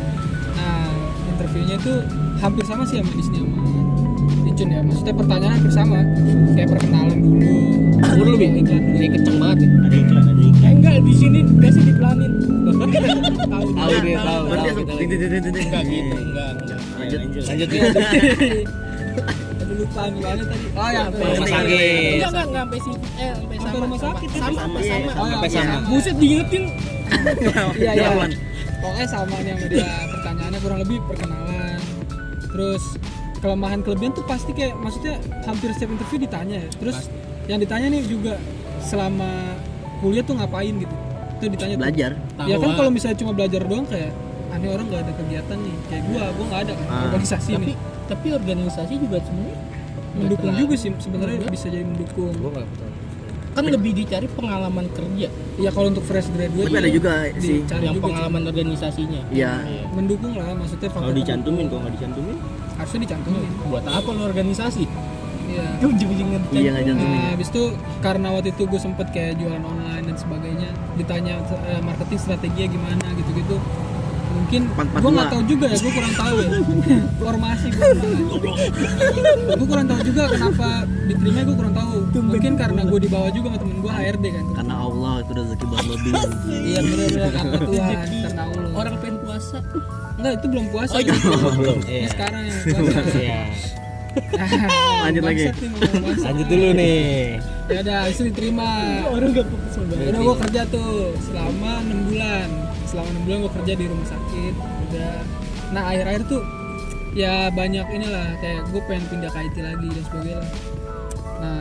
C: Nah interviewnya itu hampir sama sih sama di sini sama Icun ya. Maksudnya pertanyaan hampir sama. Kayak perkenalan dulu.
A: Dulu lebih
C: iklan dulu.
A: ini kenceng banget nih.
B: Ada iklan.
D: Enggak, di sini biasa diplanin.
A: Tahu dia tahu.
E: Berarti
A: Tahu kita lagi.
D: Enggak gitu, enggak.
A: Lanjut ya.
C: Aduh lupa misalnya tadi. Oh ya,
A: Rumah sakit.
D: Enggak sampai sini. Sampai
C: Sampai rumah sakit itu.
D: sama.
C: Oh, ya,
A: Sampai
C: iya.
A: sama.
D: Buset diingetin.
C: Iya iya. Pokoknya sama nih sama dia, pertanyaannya kurang lebih perkenalan. Terus kelemahan kelebihan tuh pasti kayak maksudnya hampir setiap interview ditanya ya. Terus yang ditanya nih juga selama kuliah tuh ngapain gitu. Itu ditanya tuh.
E: Belajar.
C: Ya kan kalau misalnya cuma belajar doang kayak aneh orang nggak ada kegiatan nih. Kayak gua nggak ada kan organisasi nih.
D: Tapi organisasi juga sebenarnya
C: Mendukung juga sih sebenarnya bisa jadi mendukung.
A: Gua enggak tahu.
D: kan lebih dicari pengalaman kerja
C: Ya kalau untuk fresh graduate
E: Tapi ada juga sih
C: dicari
D: yang
C: juga
D: pengalaman organisasinya.
E: Iya.
C: mendukung lah maksudnya
B: Kalau
C: faktor
B: dicantumin, kalau nggak dicantumin,
C: harusnya dicantumin.
D: Buat apa lo organisasi?
C: Iya.
D: Ujung-ujungnya
E: Iya nggak jantung.
C: Nah, habis itu karena waktu itu gue sempet kayak jualan online dan sebagainya, ditanya marketing strateginya gimana gitu-gitu. Mungkin
E: Pas
C: gue nggak
E: gua.
C: tahu juga ya, gue kurang tahu ya. Formasi gue kurang tahu juga kenapa diterima, gue kurang tahu. Mungkin karena gue dibawa juga sama temen gue HRD kan.
E: Karena Allah itu rezeki buat lebih.
C: Iya bener-bener karena Tuhan, karena Allah.
D: orang pengen puasa.
C: Enggak, itu belum puasa.
D: Oh, iya.
A: Belum.
C: Ini
A: Iya.
C: sekarang yang puasa.
A: Iya.
E: Lanjut lagi.
C: Bangsat nih, ngomong bangsat.
A: Lanjut dulu nih.
C: Ya udah, itu diterima.
D: Orang gak fokus sama
C: Ya udah gue kerja tuh selama 6 bulan. Selama 6 bulan gue kerja di rumah sakit. Udah. Nah akhir-akhir tuh ya banyak inilah kayak gue pengen pindah ke IT lagi dan sebagainya. Nah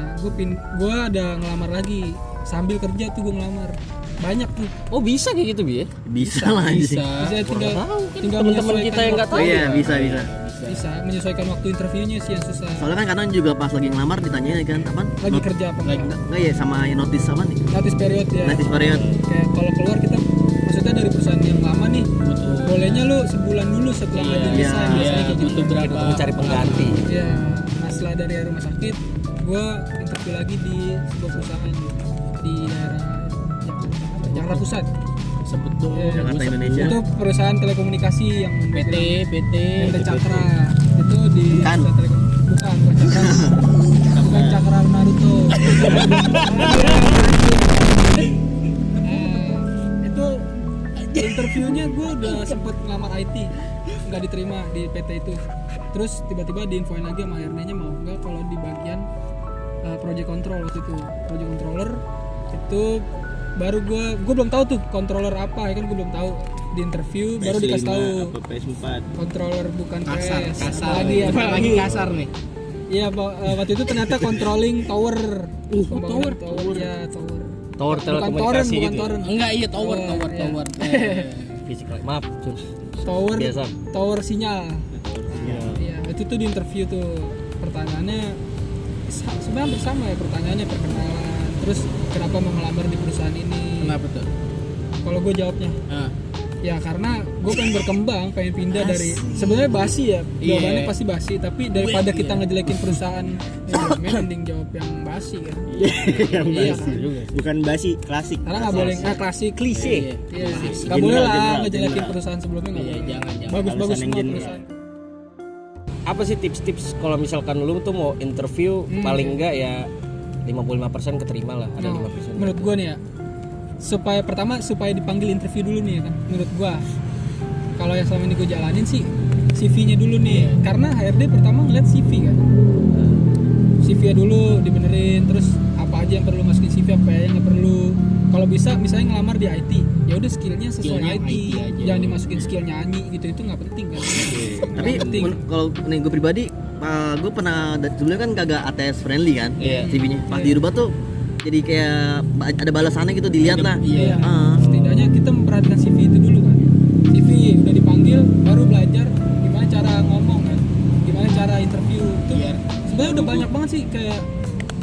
C: gue ada ngelamar lagi sambil kerja tuh gue ngelamar. Banyak tuh.
A: Oh bisa kayak gitu bi ya?
E: Bisa lah
D: bisa.
C: Bisa tinggal
A: Teman-teman
C: menyesuaikan
A: kita yang nggak
E: Oh
A: tahu.
E: iya
A: ya.
E: bisa.
C: bisa menyesuaikan waktu interviewnya sih yang susah.
E: Soalnya kan kadang juga pas lagi ngelamar ditanya kan apa?
C: Lagi kerja apa enggak?
E: Enggak ya sama notice apa nih?
C: Notice period ya.
E: Notice period.
C: Kayak kalau keluar kita maksudnya dari perusahaan yang lama nih, bolehnya lu sebulan dulu setelah
D: Iya,
C: ngajuin
E: iya,
C: resign, biasanya kayak gitu.
D: butuh berapa?
A: Mau cari pengganti.
C: Iya. Nah setelah dari rumah sakit, gue interview lagi di sebuah perusahaan di daerah Jakarta Pusat.
D: sebut dong.
E: Jakarta Indonesia.
C: Itu perusahaan telekomunikasi yang
D: PT
C: PT Cakra itu di
E: Kan?
C: bukan Cakra. Bukan Cakra Naruto. Itu interviewnya gue udah sempet ngelamar IT, nggak diterima di PT itu. Terus tiba-tiba diinfoin lagi sama HRD-nya mau nggak kalau di bagian project control waktu itu. Project controller itu baru gue belum tahu tuh controller apa ya kan, gue belum tahu. Di interview baru dikasih tahu
B: apa PS4
C: controller bukan
D: kasar,
C: PS.
D: kasar.
C: Apalagi
D: Kasar nih.
C: Iya, waktu itu ternyata controlling tower.
D: Tower.
C: Ya, tower.
A: Tower
C: Bukan
A: telekomunikasi
C: bukan
A: gitu.
C: torrent.
D: Enggak, iya tower.
C: Iya.
A: Physical. Maaf, Cun.
C: Tower.
A: Biasa.
C: Tower sinyal. Iya, itu tuh di interview tuh pertanyaannya sebenarnya hampir sama ya, pertanyaannya perkenalan. Terus kenapa mau ngelamar di perusahaan ini?
D: Kenapa tuh?
C: Kalau gue jawabnya,
D: Ah.
C: ya karena gue pengen berkembang, pengen pindah dari sebenarnya basi ya, jawabannya pasti basi, tapi daripada kita ngejelekin perusahaan, mending jawab yang basi kan.
B: yang
C: Iya
B: basi
C: kan?
B: bukan basi, klasik.
C: Karena nggak boleh klasik klise. Iya. Nggak
B: General,
C: boleh lah
B: general,
C: ngejelekin
B: general.
C: perusahaan sebelumnya nggak
D: Iya,
C: boleh.
D: jangan.
C: Bagus-bagus
B: Alasan yang
C: semua
B: general.
C: perusahaan.
A: Apa sih tips-tips kalau misalkan lu tuh mau interview paling enggak ya 55% keterima lah, ada 5%.
C: Menurut gue nih ya, supaya dipanggil interview dulu nih ya kan. Menurut gue, kalau yang selama ini gue jalanin sih CV-nya dulu nih, karena HRD pertama ngeliat CV kan. CV-nya dulu dibenerin, terus apa aja yang perlu masukin CV, apa yang nggak perlu. Kalau bisa misalnya ngelamar di IT, ya udah skillnya sesuai
D: Skillnya
C: IT,
D: IT aja.
C: jangan dimasukin skill nyanyi gitu, itu nggak penting kan.
E: Tapi
C: Nggak penting.
E: kalau nih gue pribadi, gue pernah sebelumnya kan kagak ATS friendly kan,
A: Iya.
E: CV-nya. Pas di Rubah tuh jadi kayak ada balasannya gitu, dilihat lah.
C: Iya.
E: Ah.
C: Setidaknya kita memperhatikan CV itu dulu kan. CV udah dipanggil, baru belajar gimana cara ngomong kan, gimana cara interview. Itu sebenarnya udah banyak banget sih, kayak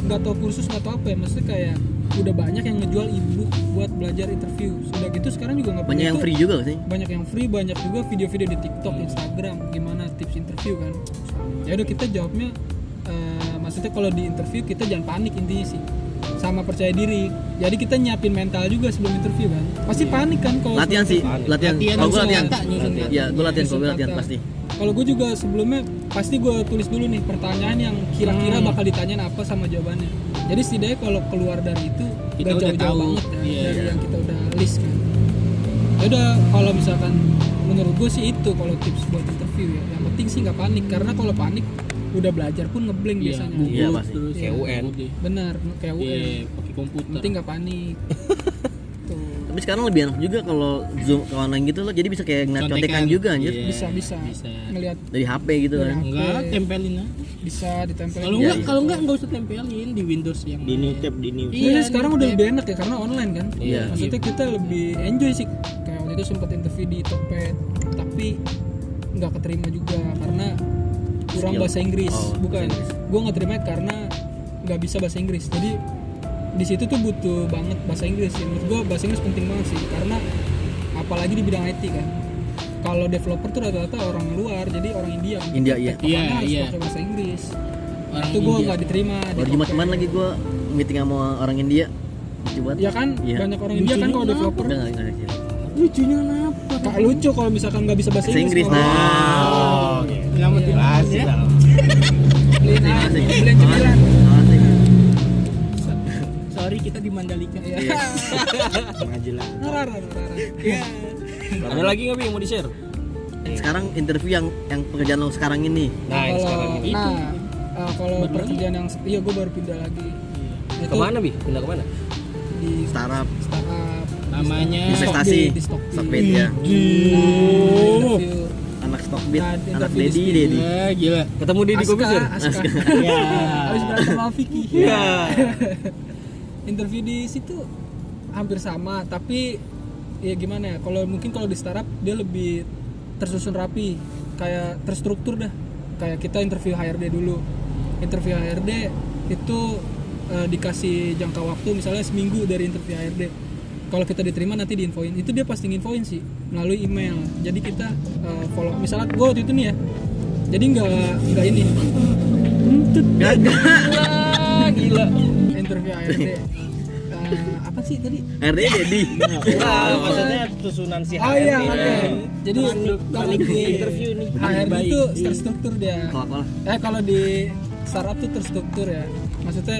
C: nggak tahu kursus nggak tahu apa ya, maksudnya kayak udah banyak yang ngejual ebook buat belajar interview. Sudah gitu sekarang juga nggak perlu
E: Banyak yang
C: itu.
E: free juga sih.
C: Banyak yang free, banyak juga video-video di TikTok, Instagram, gimana tips interview kan. Ya udah kita jawabnya, maksudnya kalau di interview kita jangan panik intinya sih, sama percaya diri. Jadi kita nyiapin mental juga sebelum interview kan. Pasti panik kan kalau
E: Latihan sih,
C: sebelum
E: latihan.
D: Latihan
E: Kalau gue
D: nyusun
E: latihan.
D: kata, nyusun kata.
E: Iya, gue latihan. Kalau gue latihan
C: kata.
E: pasti.
C: Kalau gue juga sebelumnya pasti gue tulis dulu nih pertanyaan yang kira-kira bakal ditanyain apa sama jawabannya. Jadi setidaknya kalau keluar dari itu
D: Kita
C: udah
D: udah
C: jauh-jauh
D: tahu.
C: banget ya,
D: Iya.
C: dari yang kita udah list kan. Ya udah, kalau misalkan menurut gue sih itu kalau tips buat interview ya. Yang penting sih nggak panik, karena kalau panik udah belajar pun ngeblank biasanya.
E: Iya, pasti.
D: Terus
A: Kayak UN.
C: Benar, kayak UN.
D: Iya, pakai komputer.
C: Penting nggak panik. Tuh.
E: Tapi sekarang lebih enak juga kalau zoom ke online gitu loh, jadi bisa kayak ngeliat contekan juga anjir.
D: Iya,
C: Bisa ngelihat
E: Dari HP gitu kan.
D: Enggak, tempelin aja.
C: bisa ditempelin.
D: Kalau
E: Iya,
D: enggak usah tempelin di Windows yang
B: di new tab di new.
C: Iya, sekarang udah lebih enak ya karena online kan.
E: Iya.
C: Maksudnya kita lebih enjoy sih. Kayak waktu itu sempat interview di Tokped, tapi nggak keterima juga karena kurang
E: Skill.
C: bahasa Inggris.
E: Oh,
C: Bukan,
E: bahasa Inggris.
C: gue nggak terima karena nggak bisa bahasa Inggris. Jadi di situ tuh butuh banget bahasa Inggris. Ya. Menurut gue bahasa Inggris penting banget sih, karena apalagi di bidang IT kan. Kalau developer tuh rata-rata orang luar, jadi orang India.
E: India, iya.
C: Makanya harus
D: Iya.
C: pakai bahasa Inggris.
D: Orang
C: Itu gue
D: India.
C: nggak diterima. di
E: Baru Jumat
C: Tokped.
E: kemarin lagi gue meeting sama orang India. Lucu banget.
C: Ya kan,
E: Iya.
C: banyak orang India kan kalau
D: Lucunya
C: developer.
E: Udah nggak ada.
D: lucunya kenapa?
C: Kak lucu kalau misalkan nggak bisa bahasa
E: Bahasa Inggris.
C: ngomong.
E: Nah.
D: Selamat
C: Iya.
D: dibahas ya.
C: Beliin
E: Asik.
C: beliin cemilan.
E: Asik.
D: Sorry, kita di Mandalika.
C: Iya.
B: Maju lah.
C: Ngerar.
D: Iya.
A: Ada lagi nggak Bi yang mau di share?
E: Sekarang interview yang pekerjaan lo sekarang ini.
A: Nah, yang sekarang ini.
C: Kalau pekerjaan yang iya gue baru pindah lagi. Itu
A: Kemana Bi? Pindah kemana?
C: di
E: Startup,
C: startup
D: Namanya
E: investasi,
C: di Stockbit.
E: Stockbit ya.
C: Interview.
E: Anak Stockbit,
C: Nah,
E: anak
C: interview di
E: Dedi.
D: gila.
A: Ketemu di Kobuser?
C: Aska.
D: Ya.
C: Habis berantem sama Vicky.
A: Iya.
C: Interview di situ hampir sama, tapi ya gimana ya? Kalau di startup dia lebih tersusun rapi, kayak terstruktur dah. Kayak kita interview HRD dulu. Interview HRD itu dikasih jangka waktu misalnya seminggu dari interview HRD. Kalau kita diterima nanti diinfoin. Itu dia pasti nginfoin sih melalui email. Jadi kita follow. Misalnya gue waktu itu nih ya. Jadi nggak ini.
A: Gila.
C: Interview HRD. apa sih tadi?
E: RD Dedi.
A: Maksudnya susunan si
C: Oh iya,
A: HRD.
C: oke. Jadi kalau di
A: interview nih.
C: HRD itu terstruktur dia.
E: Kalau
C: Kalau di startup tuh terstruktur ya. Maksudnya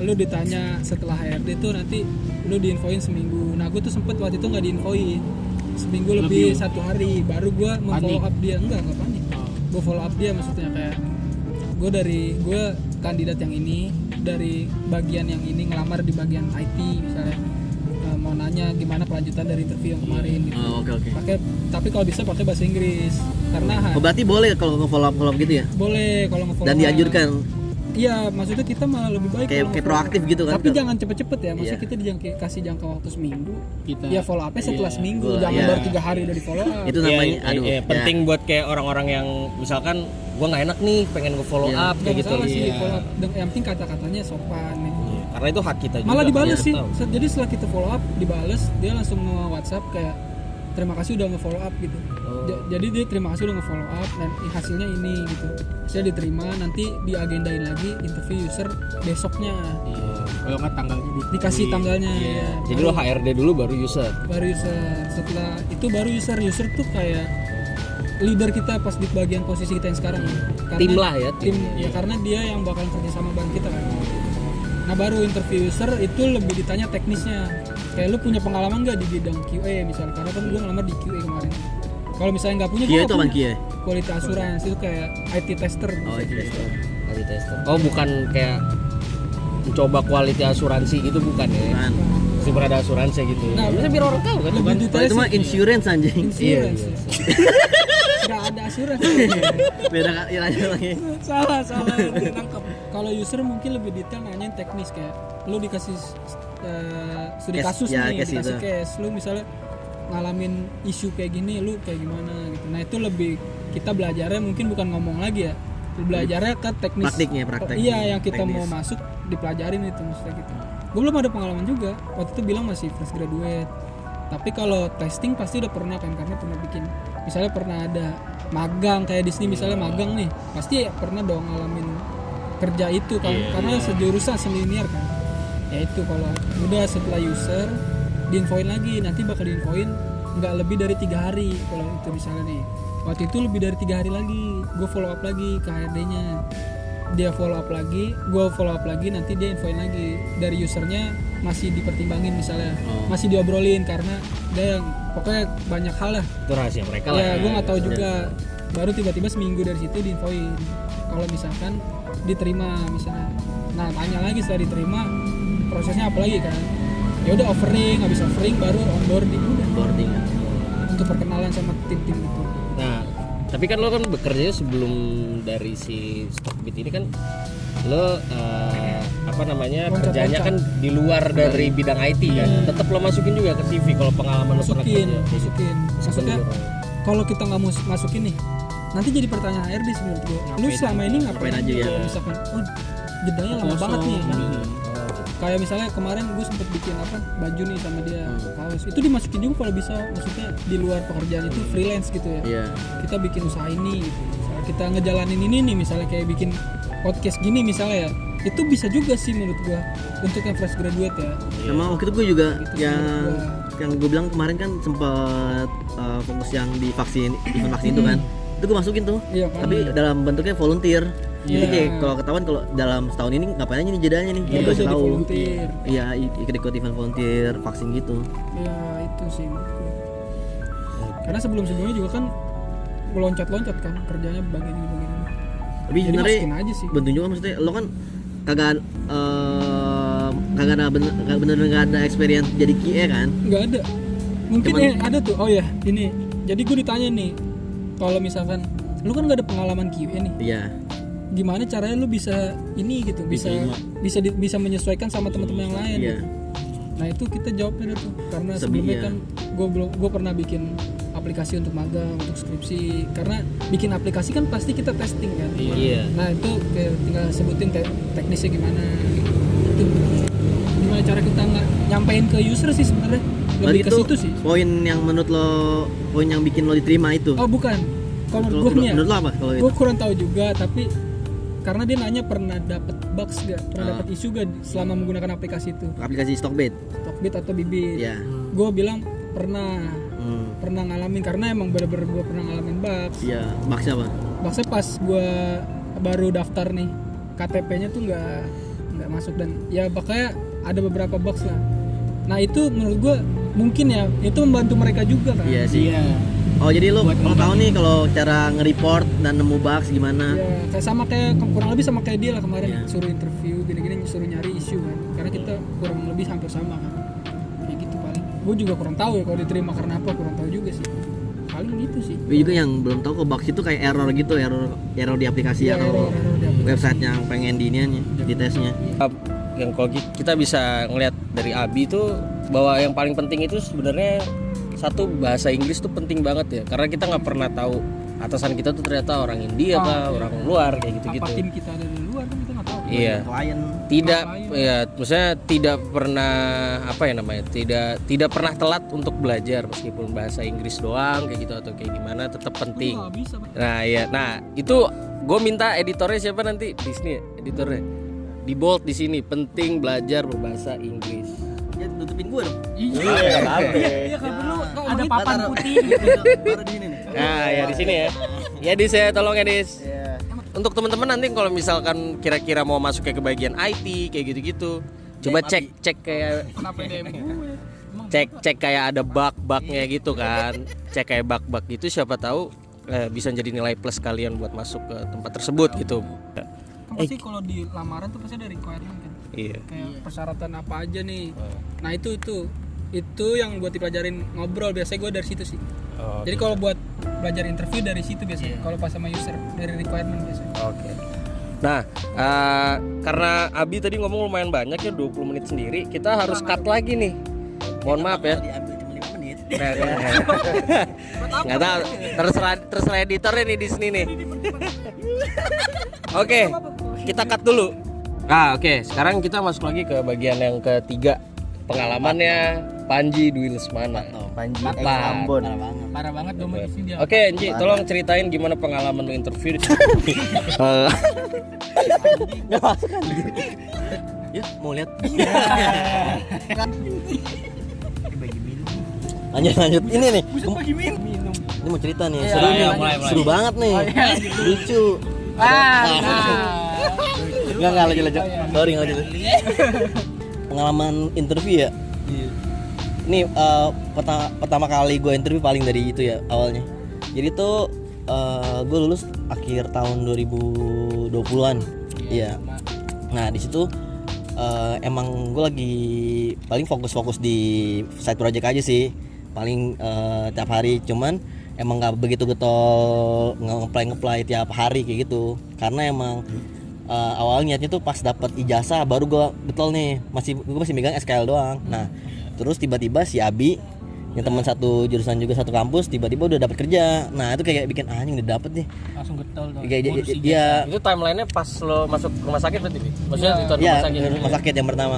C: lu ditanya setelah HRD tuh nanti lu diinfoin seminggu. Nah, gue tuh sempet waktu itu nggak diinfoin. Seminggu lebih 1 hari baru gue follow up dia. Enggak panik. Gue follow up dia maksudnya kayak gue kandidat yang ini dari bagian yang ini ngelamar di bagian IT misalnya. Mau nanya gimana kelanjutan dari interview yang kemarin gitu.
E: Oh, oke.
C: Tapi kalau bisa pakai bahasa Inggris karena
E: Oh, berarti boleh kalau nge-follow up gitu ya?
C: boleh kalau nge-follow
E: Dan
C: up.
E: dianjurkan
C: Iya, maksudnya kita malah lebih baik
E: kayak
C: kalau nge-follow
E: proaktif
C: up.
E: gitu kan.
C: Tapi jangan cepet-cepet ya, maksudnya
E: Iya.
C: kita kasih jangka waktu seminggu.
D: Kita
C: Ya follow up-nya setelah seminggu,
E: Iya.
C: jangan
E: Iya.
C: baru 3 hari udah di follow up.
E: Itu namanya aduh.
A: Iya, penting buat kayak orang-orang yang misalkan gua nggak enak nih pengen nge-follow
E: Iya.
A: up
C: Nggak
A: kayak gitu.
C: masalah sih
A: Iya.
C: follow up. Yang penting kata-katanya sopan. Ya.
A: Karena itu hak kita juga.
C: Malah dibales
A: Iya,
C: sih.
A: tahu.
C: Jadi setelah kita follow up, dibales, dia langsung nge-WhatsApp kayak terima kasih udah nge-follow up gitu. Jadi dia terima kasih udah nge-follow up dan hasilnya ini gitu. Saya diterima, nanti diagendain lagi interview user besoknya.
D: kalau nggak tanggalnya
C: Dikasih tanggalnya. Ya.
A: Jadi lo HRD dulu baru user.
C: Baru user. Setelah itu baru user tuh kayak leader kita pas di bagian posisi kita yang sekarang. Karena
A: Tim lah ya,
C: tim ya karena dia yang bakal kerja sama bareng kita kan. Nah baru interview user itu lebih ditanya teknisnya. Kayak lu punya pengalaman nggak di bidang QA misalnya? Karena kan gue ngelamar di QA kemarin. Kalau misalnya nggak punya,
E: Kia
C: gua
E: itu
C: nggak
E: apaan
C: punya.
E: Kia?
C: Quality assurance itu kayak IT tester.
E: Oh, itu tester.
A: Quality tester. Oh, bukan kayak mencoba quality asuransi gitu bukan ya?
E: Kan.
A: Super ada asuransi gitu.
C: Nah,
A: Maksudnya biar orang tahu kan
C: lebih
A: bukan.
C: detail
E: Kalau itu mah
C: sih.
E: insurance anjing.
C: Insurance. Nggak ada asuransi.
E: Beda kan ilahnya lagi.
C: salah nangkep. Kalau user mungkin lebih detail nanyain teknis kayak lu dikasih studi
E: Case,
C: kasus
E: ya,
C: nih,
E: case
C: dikasih
E: itu.
C: case, lu misalnya ngalamin isu kayak gini, lu kayak gimana gitu. Nah itu lebih kita belajarnya mungkin bukan ngomong lagi ya, belajarnya ke teknis.
E: Praktik.
C: Iya yang kita
E: Teknis.
C: mau masuk dipelajarin itu maksudnya gitu. Gue belum ada pengalaman juga. Waktu itu bilang masih fresh graduate. Tapi kalau testing pasti udah pernah kan karena pernah bikin. Misalnya pernah ada magang kayak di sini misalnya magang nih, pasti pernah dong ngalamin kerja itu kan karena sejurusan selinier kan. Ya itu kalau udah setelah user diinfoin lagi, nanti bakal diinfoin nggak lebih dari 3 hari kalau itu misalnya nih. Waktu itu lebih dari 3 hari lagi, gue follow up lagi ke HRD-nya. Dia follow up lagi, gue follow up lagi, nanti dia infoin lagi dari usernya masih dipertimbangin misalnya, masih diobrolin karena dia yang pokoknya banyak hal lah.
A: Itu rahasia mereka lah.
C: Ya gue nggak tahu juga. Baru tiba-tiba seminggu dari situ diinfoin kalau misalkan diterima misalnya. Nah tanya lagi setelah diterima prosesnya apa lagi kan? Ya udah offering, habis offering baru onboarding udah.
E: Boarding.
C: Untuk perkenalan sama tim-tim itu.
A: Nah, tapi kan lo kan bekerja sebelum dari si Stockbit ini kan lo apa namanya
C: Loncat-loncat.
A: kerjanya kan di luar dari bidang IT kan. Tetap lo masukin juga ke CV kalau pengalaman lo pernah
C: Masukin.
A: kerja.
C: Maksudnya kalau kita nggak mau masukin nih, nanti jadi pertanyaan HRD sih menurut gue. Lu selama ini ngapain
E: aja ya?
C: Misalkan, oh jedanya lama banget nih. Kayak misalnya kemarin gue sempet bikin apa baju nih sama dia kaos. Itu dimasukin juga kalau bisa. Maksudnya di luar pekerjaan itu freelance gitu ya.
E: Iya.
C: Kita bikin usaha ini gitu. Misalnya kita ngejalanin ini nih, misalnya kayak bikin podcast gini misalnya ya. Itu bisa juga sih menurut gue untuk yang fresh graduate ya.
E: Sama waktu itu gue juga
C: Gitu sih
E: yang gue bilang kemarin kan sempat fokus yang di vaksin, event vaksin itu kan. Itu gue masukin tuh.
C: Iya kan.
E: Tapi dalam bentuknya volunteer. Jadi
C: Iya.
E: kayak kalau ketahuan kalau dalam setahun ini ngapain aja nih jedanya nih,
C: Iya,
E: gue kasih
C: jadi
E: tahu.
C: volunteer.
E: Iya, ikut event volunteer vaksin gitu.
C: Ya itu sih menurutku. Karena sebelum-sebelumnya juga kan meloncat-loncat kan kerjanya bagian ini bagian ini.
E: Tapi
C: Jadi
E: sebenarnya
C: masukin aja sih.
E: bentuk juga maksudnya lo kan kagak bener nggak ada experience jadi QA kan?
C: Nggak ada. Mungkin
E: Cuman-
C: ada tuh. Oh ya ini. Jadi gue ditanya nih, kalau misalkan lu kan nggak ada pengalaman QA nih,
E: Iya.
C: gimana caranya lu bisa ini gitu, bisa menyesuaikan sama teman-teman yang lain?
E: Iya.
C: Gitu. Nah itu kita jawabnya tuh karena
E: Sebelum
C: sebelumnya
E: iya.
C: kan gue pernah bikin aplikasi untuk magang, untuk skripsi. Karena bikin aplikasi kan pasti kita testing kan.
A: Iya.
C: Nah itu kayak tinggal sebutin teknisnya gimana. Itu gimana cara kita nyampein ke user sih sebenarnya.
E: Berarti
C: Lebih ke
E: itu
C: situ sih.
E: poin yang menurut lo, poin yang bikin lo diterima itu.
C: Oh bukan. Kalau menurut gue nih ya,
E: Menurut lo apa kalau itu?
C: gue kurang tahu juga. Tapi karena dia nanya pernah dapat bugs gak, pernah dapat isu gak selama menggunakan aplikasi itu,
E: Aplikasi Stockbit.
C: Stockbit atau Bibit.
E: Ya.
C: Gue bilang pernah ngalamin, karena emang bener-bener gue pernah ngalamin bugs.
E: Iya, bugs apa?
C: Bugsnya pas gue baru daftar nih, KTP-nya tuh nggak masuk, dan ya makanya ada beberapa bugs lah. Nah itu menurut gue mungkin ya itu membantu mereka juga kan.
E: Iya sih. Oh jadi lu tahu nih kalau cara nge-report dan nemu bugs gimana?
C: Ya kayak kurang lebih sama kayak dia lah kemarin, suruh interview gini-gini, suruh nyari isu kan, karena kita kurang lebih hampir sama kan, kayak gitu paling. Gue juga kurang tahu ya kalau diterima karena apa, kurang tahu juga sih, paling gitu sih.
E: Gue juga yang belum tahu kok bugs itu kayak error gitu, error di aplikasi ya, kalau
C: error di aplikasi.
E: website yang pengen di tesnya.
A: Yang kalau kita bisa ngelihat dari Abi itu bahwa yang paling penting itu sebenarnya satu, bahasa Inggris tuh penting banget ya, karena kita nggak pernah tahu atasan kita tuh ternyata orang India orang luar kayak gitu-gitu.
C: Apa tim kita ada di luar kan kita nggak tahu.
A: Iya.
E: Klien.
A: Tidak ya, maksudnya tidak pernah tidak pernah telat untuk belajar meskipun bahasa Inggris doang kayak gitu atau kayak gimana, tetap penting.
C: Nggak bisa, Bang.
A: Nah iya, nah itu gue minta editornya siapa nanti di sini ya, editornya di bold di sini, penting belajar berbahasa Inggris.
E: Ya tutupin gue dong.
C: Iya kan perlu ada papan putih gitu.
E: Baru di sini nih.
A: Nah ya di sini ya. Ya Dis ya, tolong ya Dis. Untuk teman-teman nanti kalau misalkan kira-kira mau masuk ke bagian IT kayak gitu-gitu, coba cek kayak
C: Kenapa DM gue?
A: cek kayak ada bug-bugnya gitu kan. Cek kayak bug-bug gitu, siapa tahu bisa jadi nilai plus kalian buat masuk ke tempat tersebut gitu.
C: Kan pasti kalau di lamaran tuh pasti ada requirement kan.
A: Iya.
C: Kayak persyaratan apa aja nih. Nah itu yang gue dipelajarin ngobrol, biasanya gue dari situ sih. Jadi kalau buat belajar interview dari situ biasanya. Kalau pas sama user dari requirement biasanya.
A: Oke. Nah, karena Abi tadi ngomong lumayan banyak ya, 20 menit sendiri, kita harus cut lagi nih. Mohon maaf ya.
E: Diambil cuma 5 menit.
A: Nggak tahu, terserah editornya nih di sini nih. Oke, kita cut dulu. Oke, sekarang kita masuk lagi ke bagian yang ketiga, pengalamannya Panji Dwi Lesmana.
B: Panji
A: Empat.
B: X Ambon.
C: Parah banget gue mau di sini dia.
A: Oke, Enji, tolong ceritain gimana pengalaman lu interview.
E: Ya, mau lihat. Lanjut. Ini nih. Ini mau cerita nih. Seru nih.
A: mulai.
E: Seru banget nih. Lucu. Enggak lanjut. Sorry enggak lanjut. Pengalaman interview ya. Ini pertama kali gue interview paling dari itu ya awalnya. Jadi tuh gue lulus akhir tahun 2020-an. Iya. Nah di situ emang gue lagi paling fokus di side project aja sih. Paling tiap hari, cuman emang nggak begitu getol nge-apply tiap hari kayak gitu. Karena emang awalnya niatnya tuh pas dapat ijazah baru gue getol nih. Gue masih megang SKL doang. Nah terus tiba-tiba si Abi yang teman satu jurusan juga satu kampus tiba-tiba udah dapat kerja. Nah itu kayak bikin anjing udah dapet nih.
C: Langsung getol dong.
E: Iya.
A: Itu timelinenya pas lo masuk rumah sakit berarti? Maksudnya di
E: Iya,
A: rumah sakit.
E: rumah sakit yang pertama.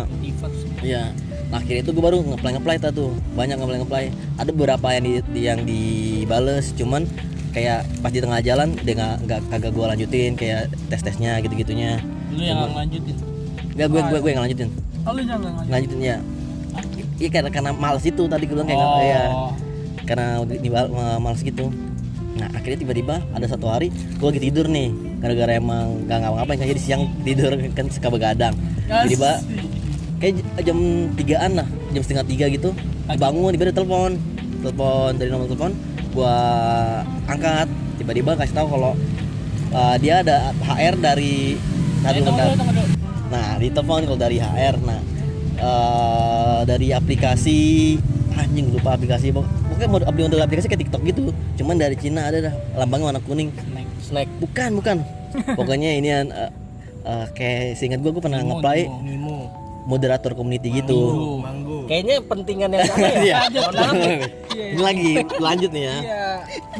E: Iya. Nah, akhirnya itu gue baru nge-apply tuh. Banyak nge-apply. Ada beberapa yang dibales, cuman kayak pas di tengah jalan dia kagak gue lanjutin kayak tes-tesnya gitu-gitunya.
C: Lu yang lanjutin.
E: Enggak, gue yang lanjutin.
C: Oh, lu jangan lanjutin.
E: Lanjutin ya. Iya karena males itu tadi gue bilang kayak ya. Karena males gitu. Nah akhirnya tiba-tiba ada satu hari gue lagi tidur nih, gara-gara emang gak ngapa-ngapain kan, jadi siang tidur kan suka begadang. Tiba-tiba kayak jam 3-an lah, jam setengah 3 gitu, bangun tiba-tiba telepon dari nomor telepon, gue angkat, tiba-tiba kasih tahu kalau dia ada HR dari Nah di telepon kalau dari HR, nah dari aplikasi anjing lupa aplikasi, pokoknya model aplikasi kayak TikTok gitu, cuman dari Cina, ada dah lambangnya warna kuning.
A: Snack.
E: Bukan pokoknya ini kayak seingat gue pernah nge-apply moderator community gitu.
A: Kayaknya pentingan yang sama ya.
E: Ini lagi lanjut nih ya.
C: Iya.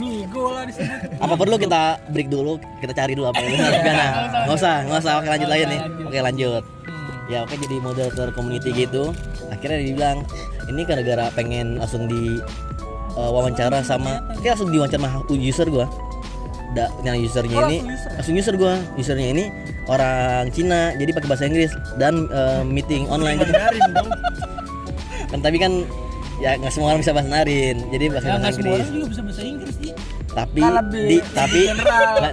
C: Migo lah disebut.
E: Apa perlu kita break dulu, kita cari dulu apa yang benar? Nggak usah, oke lanjut lagi nih. Oke lanjut. Ya oke, jadi moderator community gitu. Akhirnya dia bilang ini gara-gara pengen langsung di wawancara sama, kayak langsung diwawancara sama user gua. Nah usernya ini langsung usernya ini orang Cina, jadi pakai bahasa Inggris dan meeting online gitu. Kan tapi kan ya nggak semua orang bisa bahasa Mandarin, jadi bahasa
D: Ya nggak semua
E: Inggris.
D: orang juga bisa bahasa Inggris sih.
E: Tapi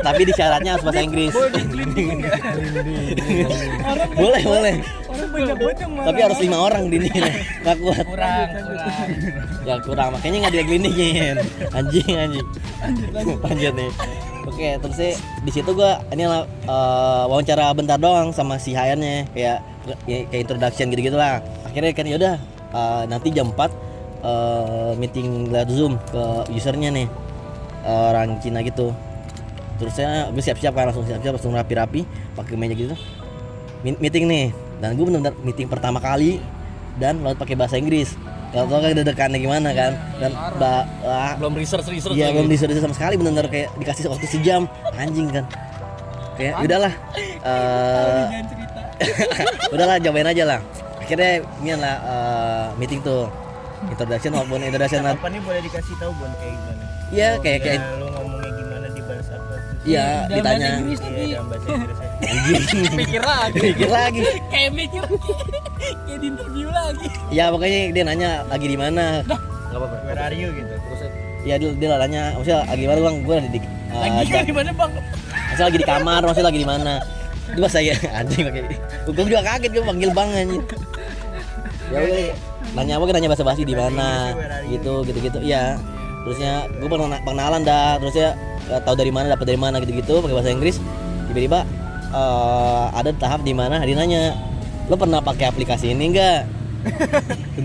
E: tapi di syaratnya harus bahasa Inggris. boleh.
D: Orang banyak banget yang
E: Tapi harus 5 orang di sini. Nggak kuat.
D: kurang.
E: Ya kurang, makanya nggak diklinikin. Anjing. Lanjut nih. Oke, terus sih di situ gua ini wawancara bentar doang sama si HR-nya, kayak introduction gitu lah. Akhirnya kan yaudah nanti jam 4 meeting lewat Zoom ke usernya nih, orang Cina gitu. Terus gue siap-siap kan, langsung rapi-rapi pakai meja gitu. Meeting nih, dan gue benar-benar meeting pertama kali dan lalu pakai bahasa Inggris. Kalau tau kan dedekannya gimana kan, dan
A: Belum research
E: iya
A: lagi.
E: belum disuruh sama sekali, benar-benar kayak dikasih waktu sejam, anjing kan. Kayak udahlah, udahlah cobain aja lah. Akhirnya ini lah meeting tuh, introduction walaupun introduction.
B: Apa nih boleh dikasih tahu Bon kayak gimana?
E: Iya kayak
B: Lu ngomongnya gimana di bahasa apa?
E: iya ditanya.
B: Iya dalam bahasa Inggris.
E: Anjing. Pikir lagi.
D: Kayak mikir kayak di interview lagi.
E: Ya pokoknya dia nanya lagi di mana.
A: Enggak apa-apa.
B: Where are you gitu.
E: Ya dia nanya, maksudnya lagi di mana Bang? Gue lagi di
D: Lagi mana bang?
E: maksudnya lagi di kamar, maksudnya lagi di mana? Dia bahasa ya anjing pakai. Gue juga kaget, gue panggil Bang anjing. Ya udah nanya apa, nanya bahasa-basi di mana gitu. Iya. Terusnya gue pengenalan dah, terusnya tahu dari mana, dapat dari mana gitu pakai bahasa Inggris. Tiba-tiba ada tahap di mana dia nanya, lo pernah pakai aplikasi ini enggak?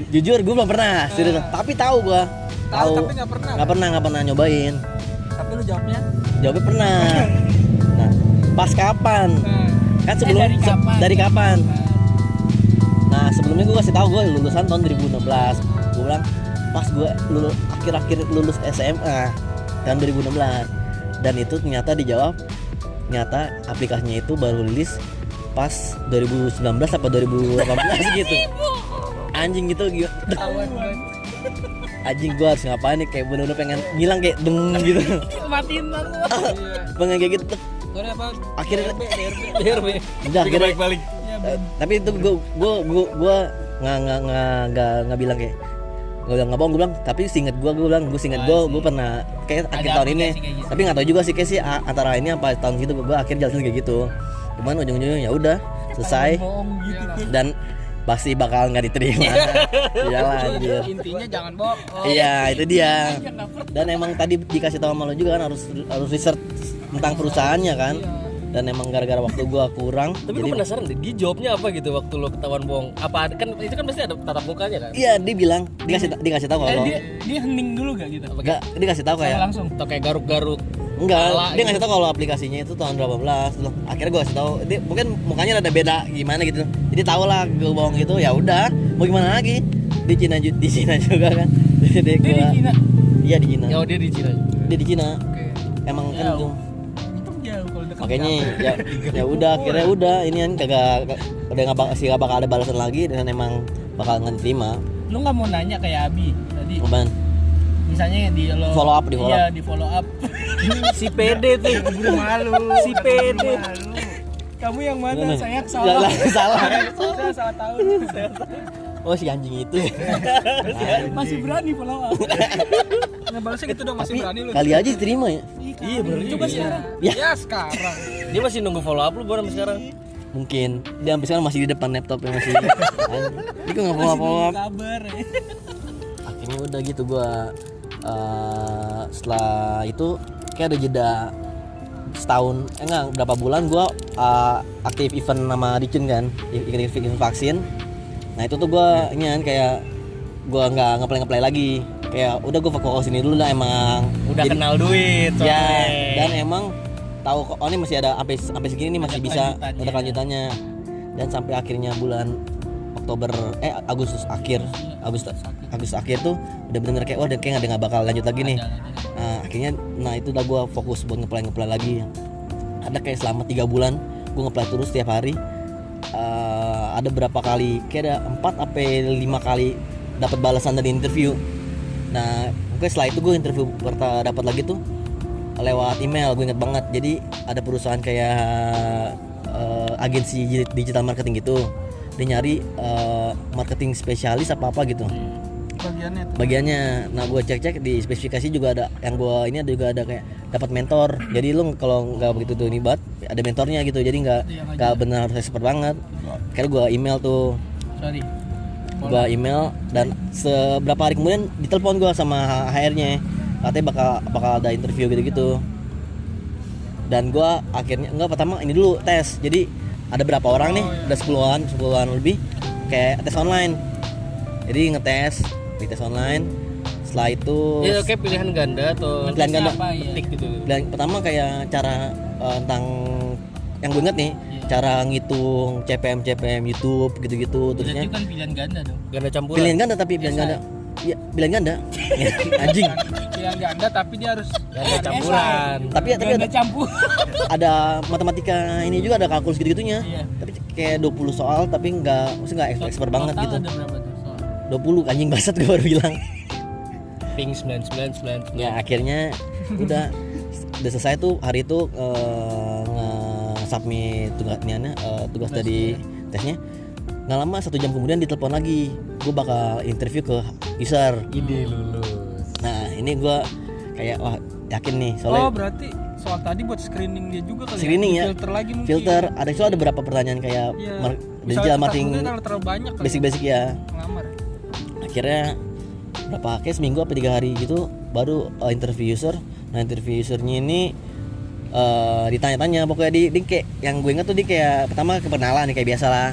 E: Jujur gue belum pernah, serius. Tapi tahu gue.
C: Tahu tapi nggak pernah
E: nyobain.
D: Tapi lu jawabnya?
E: Jawabnya pernah. Nah, pas kapan? Kan sebelum
D: dari kapan?
E: Nah, sebelumnya gue kasih tahu gue lulusan tahun 2016. Gue bilang pas gue akhir-akhir lulus SMA tahun 2016. Dan itu ternyata dijawab, ternyata aplikasinya itu baru rilis pas 2019 apa 2018 gitu. Anjing gitu. Anjing gue harus ngapain nih, kayak bener-bener pengen ngilang kayak deng gitu.
D: Matiin bang lu.
E: Pengen kayak gitu.
C: Sorry apa?
E: Akhirnya
A: DRB.
E: udah akhirnya
A: balik.
E: tapi itu gue nggak bilang kayak nggak bohong, gue bilang tapi seinget gue pernah kayak akhir tahun ini, tapi nggak tahu juga sih kayak sih antara ini apa tahun gitu. Gue akhir jelasin kayak gitu, cuman ujung-ujungnya ya udah selesai dan pasti bakal nggak diterima. Iyalah anjir.
C: Intinya jangan bohong.
E: Iya itu dia. Dan emang tadi dikasih tahu sama lo juga kan, harus research tentang perusahaannya kan. Dan emang gara-gara waktu gua kurang.
A: Tapi gue penasaran deh, dia jawabnya apa gitu waktu lo ketahuan bohong? Apa kan itu kan pasti ada tatap mukanya kan?
E: Iya dia bilang, dikasih tahu kalau
D: Dia hening dulu gak gitu?
E: enggak, dia kasih tahu kayak
D: Langsung.
A: Atau kayak garuk-garuk?
E: enggak,
A: Kepala
E: dia ngasih tahu kalau aplikasinya itu tahun 18 loh. Akhirnya gua kasih tahu, dia mungkin mukanya ada beda gimana gitu. Jadi tahu lah gua bohong gitu, ya udah, mau gimana lagi? Di Cina juga kan. Jadi
D: Dia di Cina.
E: Iya di Cina.
A: Ya dia di Cina.
E: Dia di Cina. Emang kan
D: Jauh.
E: tuh.
D: Itu jauh kalau dekat.
E: Makanya ya udah akhirnya udah ini kan kagak udah nggak bakal ada balasan lagi dan emang bakal nggak diterima.
D: Lu nggak mau nanya kayak Abi tadi?
E: Apaan?
D: Misalnya di lo
E: Follow up, di follow
D: iya,
E: up.
D: di follow up.
A: Si PD tuh.
B: Malu.
A: Si PD.
D: Kamu yang mana?
E: Mana?
D: Saya
E: Salah.
D: salah. Saya salah tahu.
E: Oh si anjing itu.
D: Masih berani follow up.
C: Ngebalesnya gitu dong, masih
E: Tapi
C: berani lu.
E: kali aja diterima ya.
A: Iya bener
D: Coba
A: juga.
D: sekarang.
C: Ya sekarang.
A: Dia masih nunggu follow up lu baru sampai sekarang.
E: Mungkin dia sampai sekarang masih di depan laptopnya masih. Ini kok nggak follow up.
D: Kabar.
E: Akhirnya udah gitu gua setelah itu kayak ada jeda setahun, enggak berapa bulan gua aktif event nama Dicin kan, event vaksin. Nah itu tuh gua nyan kayak gua nggak ngeplay lagi, kayak udah gua fokus ini dulu lah emang.
A: Udah kenal duit.
E: Ya,
A: soalnya.
E: dan emang tahu kok oh ini masih ada sampai segini nih masih bisa
D: kelanjutannya.
E: ada kelanjutannya. Dan sampai akhirnya bulan Agustus akhir tuh udah bener kayak udah kayak nggak bakal lanjut lagi nih. Nah, akhirnya itu udah gue fokus buat ngeplay lagi. Ada kayak selama 3 bulan gue ngeplay terus setiap hari. Ada berapa kali kayak ada 4 sampai 5 kali dapat balasan dari interview. Nah mungkin setelah itu gue interview dapat lagi tuh lewat email, gue inget banget. Jadi ada perusahaan kayak agensi digital marketing gitu. Dia nyari marketing spesialis apa gitu bagiannya. Nah gue cek di spesifikasi juga ada yang gue ini ada juga ada kayak dapat mentor. Jadi lu kalau nggak begitu tuh ini banget ada mentornya gitu, jadi nggak benar harus expert banget. Kayak gue email tuh, gue email dan seberapa hari kemudian ditelepon gue sama HR-nya, katanya bakal ada interview gitu. Dan gue akhirnya pertama ini dulu tes. Jadi ada berapa orang nih, ada 10-an lebih kayak tes online. Jadi di tes online. Setelah itu
A: ya kayak pilihan ganda atau
E: pilihan ganda
D: apa ya?
A: tik gitu.
E: Pertama kayak cara tentang yang gue inget nih, cara ngitung CPM YouTube gitu-gitu. Terusnya
D: Itu kan pilihan ganda dong.
A: Ganda campuran.
E: pilihan ganda tapi pilihan ganda. Iya, pilihan ganda. Anjing.
C: Pilihan ganda tapi dia harus
A: Ganda campuran.
E: Tapi
D: Ganda campur.
E: ada matematika ini juga, ada kalkulus gitu-gitunya.
D: Iya.
E: Tapi kayak 20 soal tapi maksudnya nggak expert banget
D: Total
E: gitu.
D: Ada berapa tuh soal?
E: 20 anjing basat gue baru bilang.
A: Ping 9999.
E: Ya akhirnya udah selesai tuh hari itu nge-submit tugas dari tesnya. Nggak lama 1 jam kemudian ditelepon lagi, gue bakal interview ke user.
A: Ide lulus.
E: Nah ini gue kayak wah yakin nih soalnya
C: berarti soal tadi buat screening dia juga kali
E: Screening ya.
C: Filter lagi mungkin.
E: filter ada beberapa pertanyaan kayak digital marketing
C: mungkin karena terlalu banyak kali
E: basic ya.
C: ngelamar.
E: Akhirnya kayak seminggu apa 3 hari gitu baru interview user. Nah interview usernya ini ditanya-tanya pokoknya di kayak yang gue ingat tuh dia kayak pertama kenalan kayak biasa lah.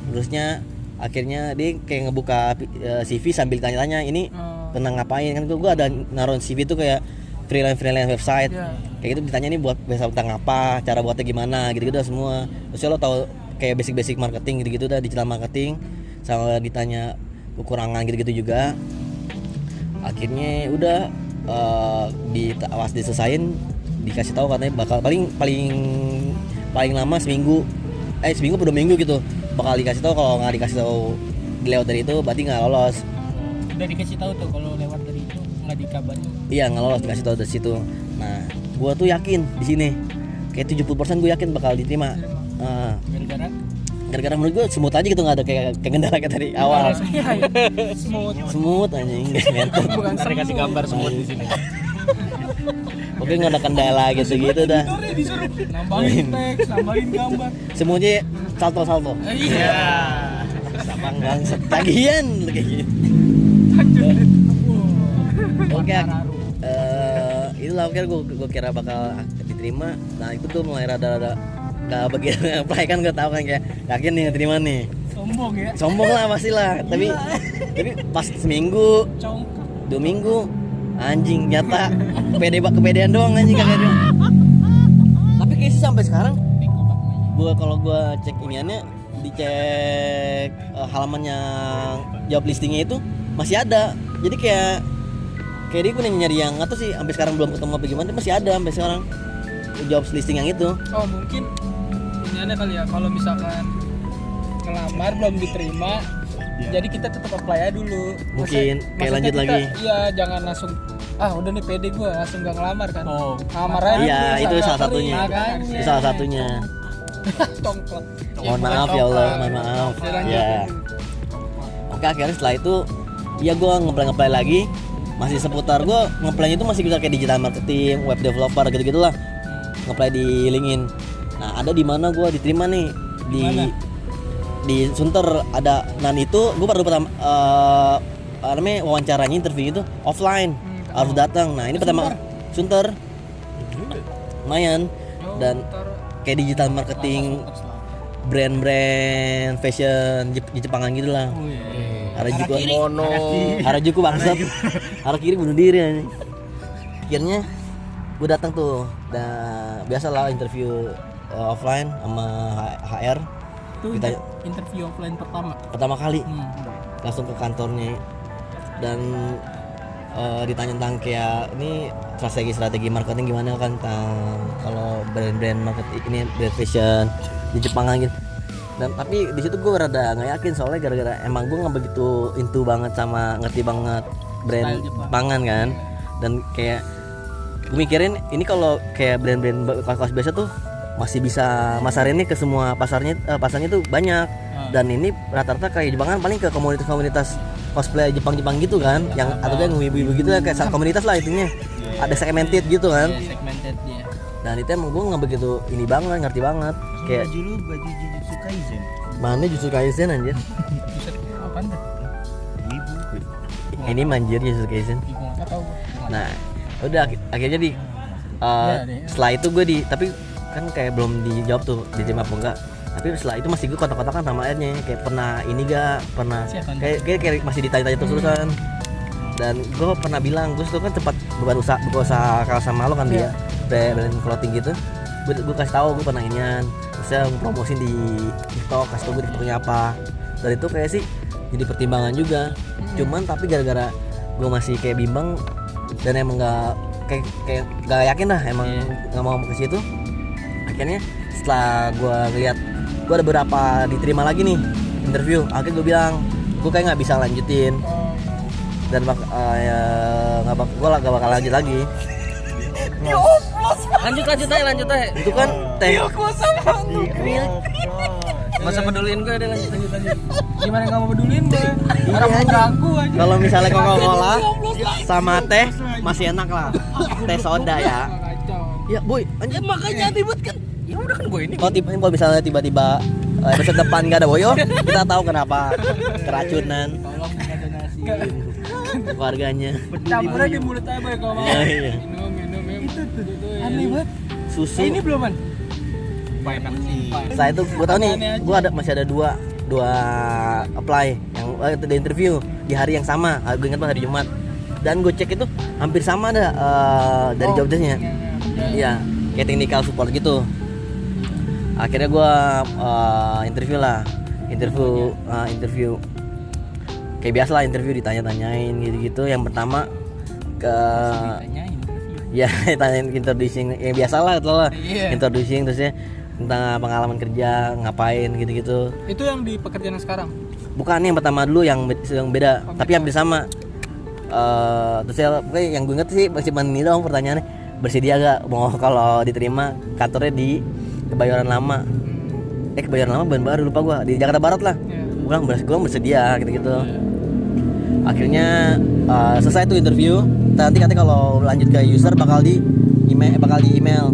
E: Terusnya akhirnya dia kayak ngebuka CV sambil tanya-tanya ini tentang ngapain, kan gue ada naruh CV tuh kayak freelance website. Kayak gitu ditanya nih buat website tentang apa, cara buatnya gimana gitu-gitu dah semua. Terus lo tahu kayak basic marketing gitu-gitu dah, digital marketing, sama ditanya kekurangan gitu-gitu juga. Akhirnya udah diselesain, dikasih tahu katanya bakal paling lama seminggu atau 2 minggu gitu bakal dikasih tahu. Kalau nggak dikasih tahu lewat dari itu berarti nggak lolos.
D: Udah dikasih tahu tuh kalau lewat dari itu nggak dikabarin.
E: Iya nggak lolos, dikasih tahu dari situ. Nah gua tuh yakin di sini kayak 70% gue yakin bakal diterima. Gara-gara menurut gue smooth aja gitu, nggak ada kayak kendala kayak tadi awal. Smooth anjing ngentot.
A: Ntar kasih gambar semua di sini.
E: Oke nggak ada kendala gitu dah.
C: Nambahin teks, nambahin gambar.
E: Semuanya salto.
C: Iya.
E: Sabang bangsat tagihan kayak gitu. Oke. Itulah akhirnya gue kira bakal diterima. Nah itu tuh mulai rada-rada nggak bagian apply kan, gue tahu kan kayak yakin nih terima nih. Sombong lah pastilah. Tapi pas seminggu, 2 minggu anjing nyata kepedean doang anjing kagak ada. Tapi kayak sih sampai sekarang kalau gue cek iniannya, dicek halaman yang job listingnya itu masih ada. Jadi kayak dia gue nyari yang atau sih sampai sekarang belum ketemu apa gimana, masih ada sampai sekarang job listing yang itu.
C: Oh mungkin iniannya kali ya, kalau misalkan ngelamar belum diterima, jadi kita tetap apply aja dulu.
E: Mungkin kayak lanjut lagi.
C: Iya, jangan langsung udah nih pede gue langsung gak ngelamar kan. Ngelamar aja.
E: Iya,
C: dulu,
E: itu salah
C: satu-satu
E: satunya.
C: makanya.
E: Itu salah satunya.
C: Tongklak.
E: Mohon maaf ya Allah, mohon maaf. Ya. Oke, akhirnya setelah itu ya gue ngeplay lagi, masih seputar gue ngeplaynya itu masih bisa kayak digital marketing, web developer gitu-gitu lah. Ngeplay di LinkedIn. Nah, ada di mana gue diterima nih di Sunter ada. Nah itu gue baru pertama namanya wawancaranya interview itu offline, harus datang. Nah ini pertama Sunter lumayan, dan kayak digital marketing, brand fashion Jepangan gitu lah. Harajuku bangsat. Harakiri bunuh diri anjing. Akhirnya gue datang tuh, dan biasalah interview offline sama HR.
D: Itu
E: Kita
D: interview offline
E: pertama kali langsung ke kantornya, dan ditanya tentang kayak ini strategi marketing gimana kan, tentang kalau brand marketing ini brand fashion di Jepangan gitu. Dan tapi di situ gue rada nggak yakin soalnya gara-gara emang gue nggak begitu into banget sama ngerti banget brand Jepangan kan, dan kayak gue mikirin ini kalau kayak brand-brand kaos biasa tuh masih bisa masarinnya ke semua pasarnya tuh banyak. Dan ini rata-rata kayak Jepang kan paling ke komunitas cosplay Jepang gitu kan, yang atau yang wibu-wibu gitu kayak satu komunitas lah intinya. Ada segmented gitu kan.
D: Segmented dia.
E: Dan itu emang gue nggak begitu ini banget, ngerti banget. Kayak
B: Baju lu baju Jujutsu Kaisen.
E: mana Jujutsu Kaisen anjir.
C: Apaan tuh?
E: Ini manjir Jujutsu Kaisen.
C: Nggak tahu.
E: Nah, udah akhirnya setelah itu gue tapi kan kayak belum dijawab tuh diterima apa enggak. Tapi setelah itu masih gue kontak-kontakan sama airnya kayak pernah ini gak pernah
C: Siapa?
E: kayak masih ditanya-tanya terus-terusan. Dan gue pernah bilang gue tuh kan cepat buka usaha kalau sama lo kan dia brand clothing gitu. Gue kasih tahu gue pernah inian, bisa promosin di TikTok, kasih tau gue TikToknya apa. Dan itu kayak sih jadi pertimbangan juga. Cuman tapi gara-gara gue masih kayak bimbang dan emang kayak gak yakin dah emang nggak mau ke situ. Akhirnya setelah gue lihat gue ada beberapa diterima lagi nih interview, akhirnya gue bilang gue kayak nggak bisa lanjutin dan gue gak bakal lanjut lagi.
A: Lanjut aja.
E: Itu kan teh
A: Masa peduliin gue deh lanjut.
C: Gimana nggak mau peduliin gue?
E: Iya,
C: Orang mau
E: anjing.
C: ganggu aja.
E: kalau misalnya Coca-Cola sama teh masih enak lah, teh soda ya.
C: Kacau.
E: Ya boy, anjir
A: Makanya ribut kan. Ya udah kan gue ini.
E: kalau misalnya tiba-tiba episode depan gak ada Boyo, kita tahu kenapa keracunan
D: Tolong minta donasi.
E: warganya.
C: Campurnya di mulut aja Boy kalau mau.
E: Iya.
C: Minum. Itu
D: Aneh banget.
E: Susu.
D: Ini belum man.
C: enak sih.
E: Setelah itu gue tahu nih, gue masih ada dua apply yang di interview di hari yang sama. Gue ingat banget hari Jumat. Dan gue cek itu hampir sama ada dari job desk-nya. Iya, kayak technical support gitu. Akhirnya gue interview kayak biasa lah, interview ditanya-tanyain gitu-gitu. Yang pertama ke ya tanyain introducing ya biasa lah introducing terusnya tentang pengalaman kerja ngapain gitu-gitu.
C: Itu yang di pekerjaan yang sekarang.
E: Bukan yang pertama dulu yang beda tapi hampir sama. Terus ya pokoknya yang gue inget sih masih ini dong pertanyaannya, bersedia gak mau kalau diterima kantornya di Kebayoran Lama. Kebayoran Lama baru lupa gue di Jakarta Barat lah. Gue bersedia gitu-gitu. Akhirnya selesai tuh interview. Nanti kalau lanjut ke user bakal di email.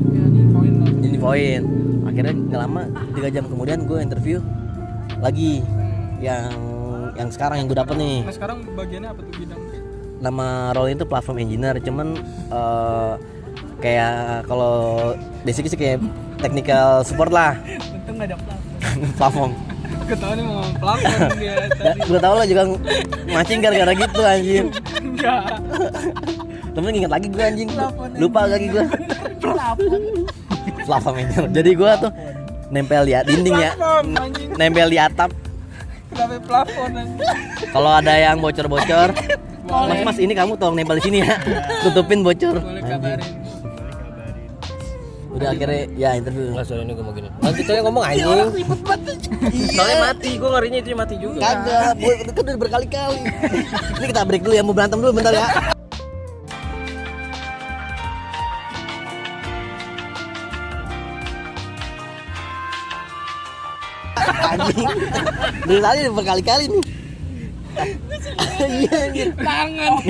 E: Infoin. Akhirnya nggak lama 3 jam kemudian gue interview lagi yang sekarang yang gue dapet nih.
C: Nah sekarang bagiannya apa tuh bidang?
E: Nama role itu platform engineer, cuman kayak kalau basic sih kayak technical support lah.
C: Untung nggak ada
E: Platform.
C: Ketahuan nih mau pelakon dia tadi.
E: Gue tau lah juga mancing gara-gara gitu anjing.
C: Enggak.
E: Temen inget lagi gue anjing, lupa lagi gue. Platform engineer. Jadi gue tuh nempel di dinding ya, nempel di atap.
C: Kenapa plafon anjing?
E: Kalau ada yang bocor-bocor, mas ini kamu tolong nempel di sini ya, tutupin bocor.
C: Boleh kabarin.
E: Udah akhirnya ya interview.
A: Nggak, soalnya ini gue mau gini. Lanjut aja ngomong anjing. Soalnya mati, gue ngerinya itu mati juga.
E: Kagak, boy, itu kan udah berkali-kali. Ini kita break dulu ya, mau berantem dulu bentar ya. Anjing. Dari tadi udah berkali-kali nih. Iya anjir.
C: Tangan.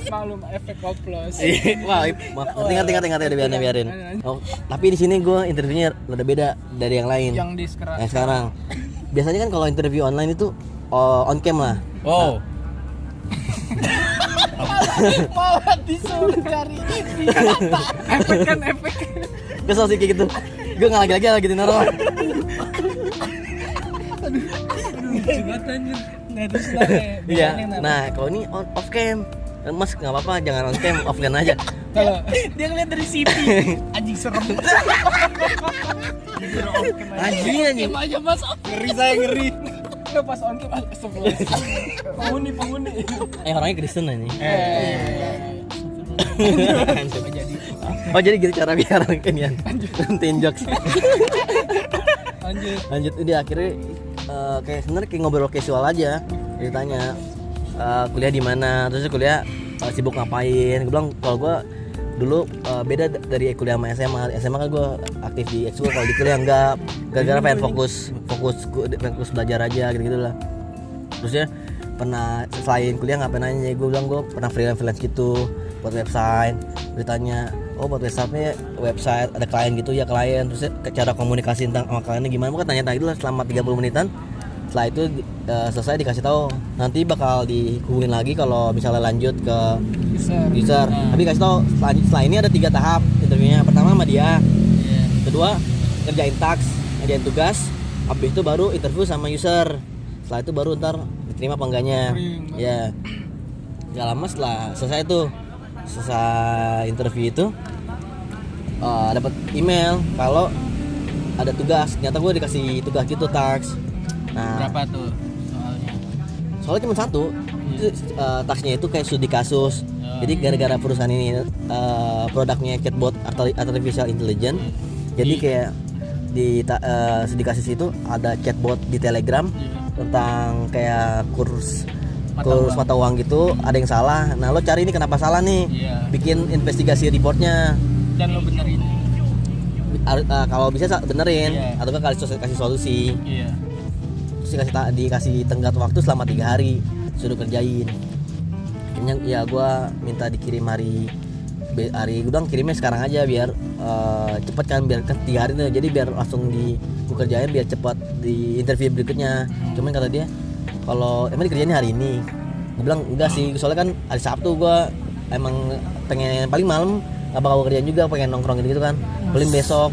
C: Malum efek koplos.
E: Wah, maaf. Ngerti biarin. Oh, tapi di sini gue interviewnya rada beda dari yang lain.
C: Yang di sekarang.
E: Yang sekarang. Biasanya kan kalau interview online itu on cam lah.
A: Oh.
C: Malah disuruh cari ini. Efek kan efek.
E: Kesel sih kayak gitu. Gue nggak lagi naro.
C: Jembatan
E: Iya. Nah, kalau ini off cam. Mas nggak apa-apa, jangan on cam, off cam aja.
C: Kalau dia ngeliat dari CV, anjing serem.
E: Anjing.
C: Aja mas, ngeri saya ngeri. Udah pas on cam, penghuni.
E: Orangnya Kristen aja. Oh jadi gitu cara biar kan ya. Nantiin jokes. Lanjut udah akhirnya kayak sebenarnya kayak ngobrol casual aja. Ditanya kuliah di mana, terus kuliah sibuk ngapain. Gue bilang kalau gue dulu beda dari kuliah sama SMA kan gue aktif di ekskul, kalau di kuliah enggak, gara-gara pengen fokus belajar aja gitu lah. Terusnya pernah selain kuliah ngapain aja, gue bilang gue pernah freelance gitu buat website. Ditanya, oh buat website ada klien gitu ya, klien. Terus cara komunikasi tentang sama kliennya gimana, gue tanya gitu lah selama 30 menitan. Setelah itu selesai dikasih tahu nanti bakal dihubungin lagi kalau misalnya lanjut ke user. Tapi kasih tahu setelah ini ada 3 tahap interviewnya. Pertama sama dia, kedua kerjain task, kerjain tugas, habis itu baru interview sama user. Setelah itu baru ntar diterima apa enggaknya. Ya gak lama setelah selesai interview itu dapat email kalau ada tugas. Ternyata gue dikasih tugas gitu, task. Nah,
D: Berapa tuh
E: soalnya cuma satu. Itu, tasknya itu kayak studi kasus. Jadi gara-gara perusahaan ini produknya chatbot artificial intelligence, jadi kayak di studi kasus itu ada chatbot di Telegram tentang kayak kurs mata uang gitu, ada yang salah. Nah lo cari ini kenapa salah nih, bikin investigasi reportnya
D: dan lo benerin.
E: Kalau bisa benerin, atau kan kasih solusi. Terus dikasih tenggat waktu selama 3 hari suruh kerjain. Akhirnya ya gue minta dikirim hari gue bilang kirimnya sekarang aja biar cepet kan, biar kan 3 hari tuh, jadi biar langsung gue kerjain biar cepat di interview berikutnya. Cuman kata dia kalau emang dikerjain hari ini, gue bilang enggak sih, soalnya kan hari Sabtu gue emang pengen paling malam gak bakal kerjaan juga, pengen nongkrong gitu kan, paling besok.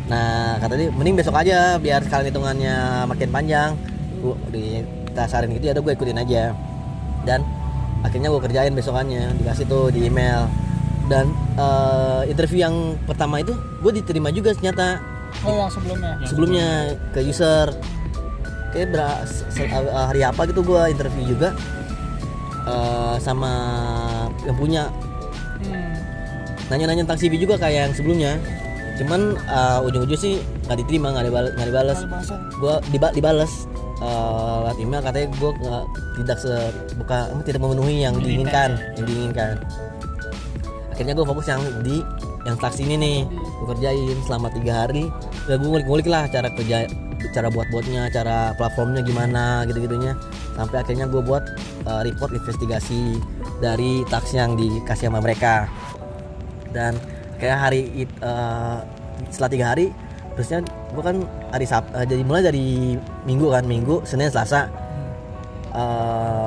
E: Nah kata dia mending besok aja biar sekalian hitungannya makin panjang. Kita sarin gitu ya, gue ikutin aja. Dan akhirnya gue kerjain besokannya, dikasih tuh di email. Dan interview yang pertama itu gue diterima juga ternyata.
C: Oh yang
E: sebelumnya ke user. Kayak hari apa gitu gue interview juga sama yang punya. Nanya-nanya tentang CV juga kayak yang sebelumnya. Cuman ujung-ujung sih nggak diterima, nggak dibalas. Gue dibales lewat email, katanya gue tidak memenuhi yang diinginkan. Akhirnya gue fokus yang taksi ini nih, gue kerjain selama 3 hari. Udah gue ngulik lah cara buat-buatnya, cara platformnya gimana gitu-gitunya. Sampai akhirnya gue buat report investigasi dari taksi yang dikasih sama mereka. Dan kayak setelah 3 hari, terusnya gue kan hari jadi mulai dari Minggu, Senin, Selasa.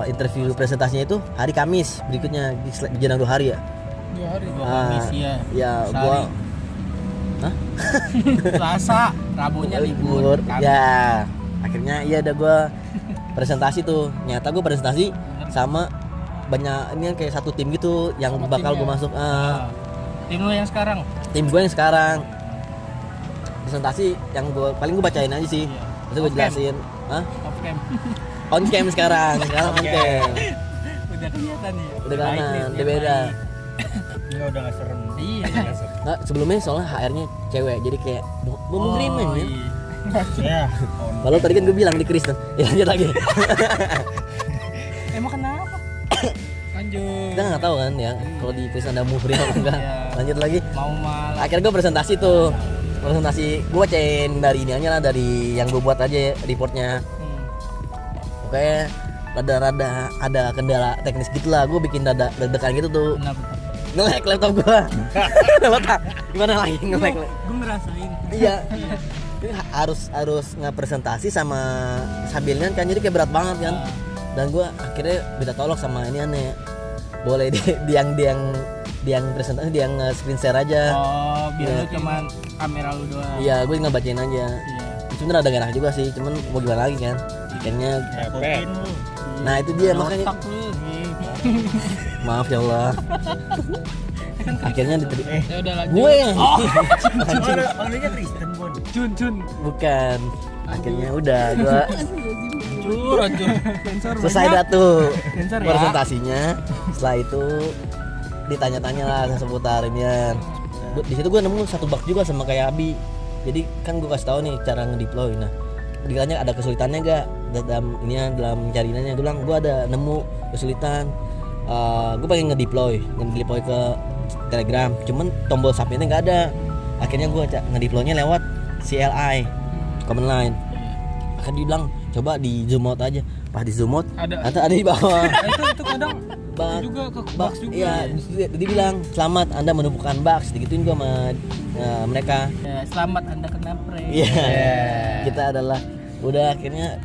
E: Interview presentasinya itu hari Kamis berikutnya, di jenjang 2 hari ya.
C: 2 hari.
D: Kamis ya.
E: Gua
D: Selasa, Rabunya libur.
E: Ya, akhirnya udah gue presentasi tuh. Nyata gue presentasi sama banyak, ini kan kayak satu tim gitu yang sama bakal gue masuk.
D: Tim lo yang sekarang?
E: Tim gue yang sekarang. Presentasi yang gue bacain aja sih. Terus gue jelasin.
D: Off cam.
E: On cam sekarang on cam.
D: Udah kelihatan nih.
E: Udah kanan, udah beda.
B: Ya udah nggak serem.
D: Iya.
E: Nggak, sebelumnya soalnya HR-nya cewek, jadi kayak mau mengerimen ya.
B: Ya.
E: Kalau tadi kan gue bilang di Kristen. Ya lanjut lagi.
D: Emang kenapa?
C: Lanjut.
E: Kita nggak tahu kan ya kalau di Kristen ada muhrim atau enggak. Lanjut lagi.
D: Mau malah.
E: Akhirnya gue presentasi tuh. Gue bacain dari ini aja lah, dari yang gue buat aja reportnya. Oke, rada-rada ada kendala teknis gitu lah. Gue bikin deg-degan gitu tuh. Nge-lag laptop gue. Gimana lagi nge-lag?
D: Gue ngerasain.
E: Iya. harus ngepresentasi sama sambilnya kan, jadi kayak berat banget kan. Dan gue akhirnya minta tolong sama ini aneh, boleh di yang presentasi, dia screen share aja.
D: Oh, biar lu cuman kamera lu doang.
E: Iya, gue ngebacain aja. Sebenernya ada enak juga sih, cuman mau gimana lagi kan. Akhirnya nah itu dia makanya. Maaf ya Allah. Akhirnya diterima.
C: Ya udah lanjut.
E: Gue
B: Orangnya Kristen, Bon.
C: Jun.
E: bukan. Akhirnya udah gue
C: Hancur.
E: selesai dah tuh
D: Sensor ya.
E: presentasinya. Setelah itu ditanya-tanya lah seputar inian. Di situ gue nemu satu bug juga sama kayak Abi. Jadi kan gue kasih tahu nih cara ngedeploy. Nah, ditanya ada kesulitannya gak dalam cariannya. Gue bilang gue ada nemu kesulitan. Gue pengen ngedeploy ke Telegram, cuman tombol submitnya nggak ada. Akhirnya gue ngedeploynya lewat CLI, command line. Akhirnya dibilang coba di zoom out aja. Pas di zoom out ada di bawah.
C: itu kadang juga ke bugs juga.
E: Iya, dia bilang selamat Anda menemukan bugs. Digituin gue sama mereka.
D: Ya, selamat Anda kena prank.
E: Iya. Kita adalah udah akhirnya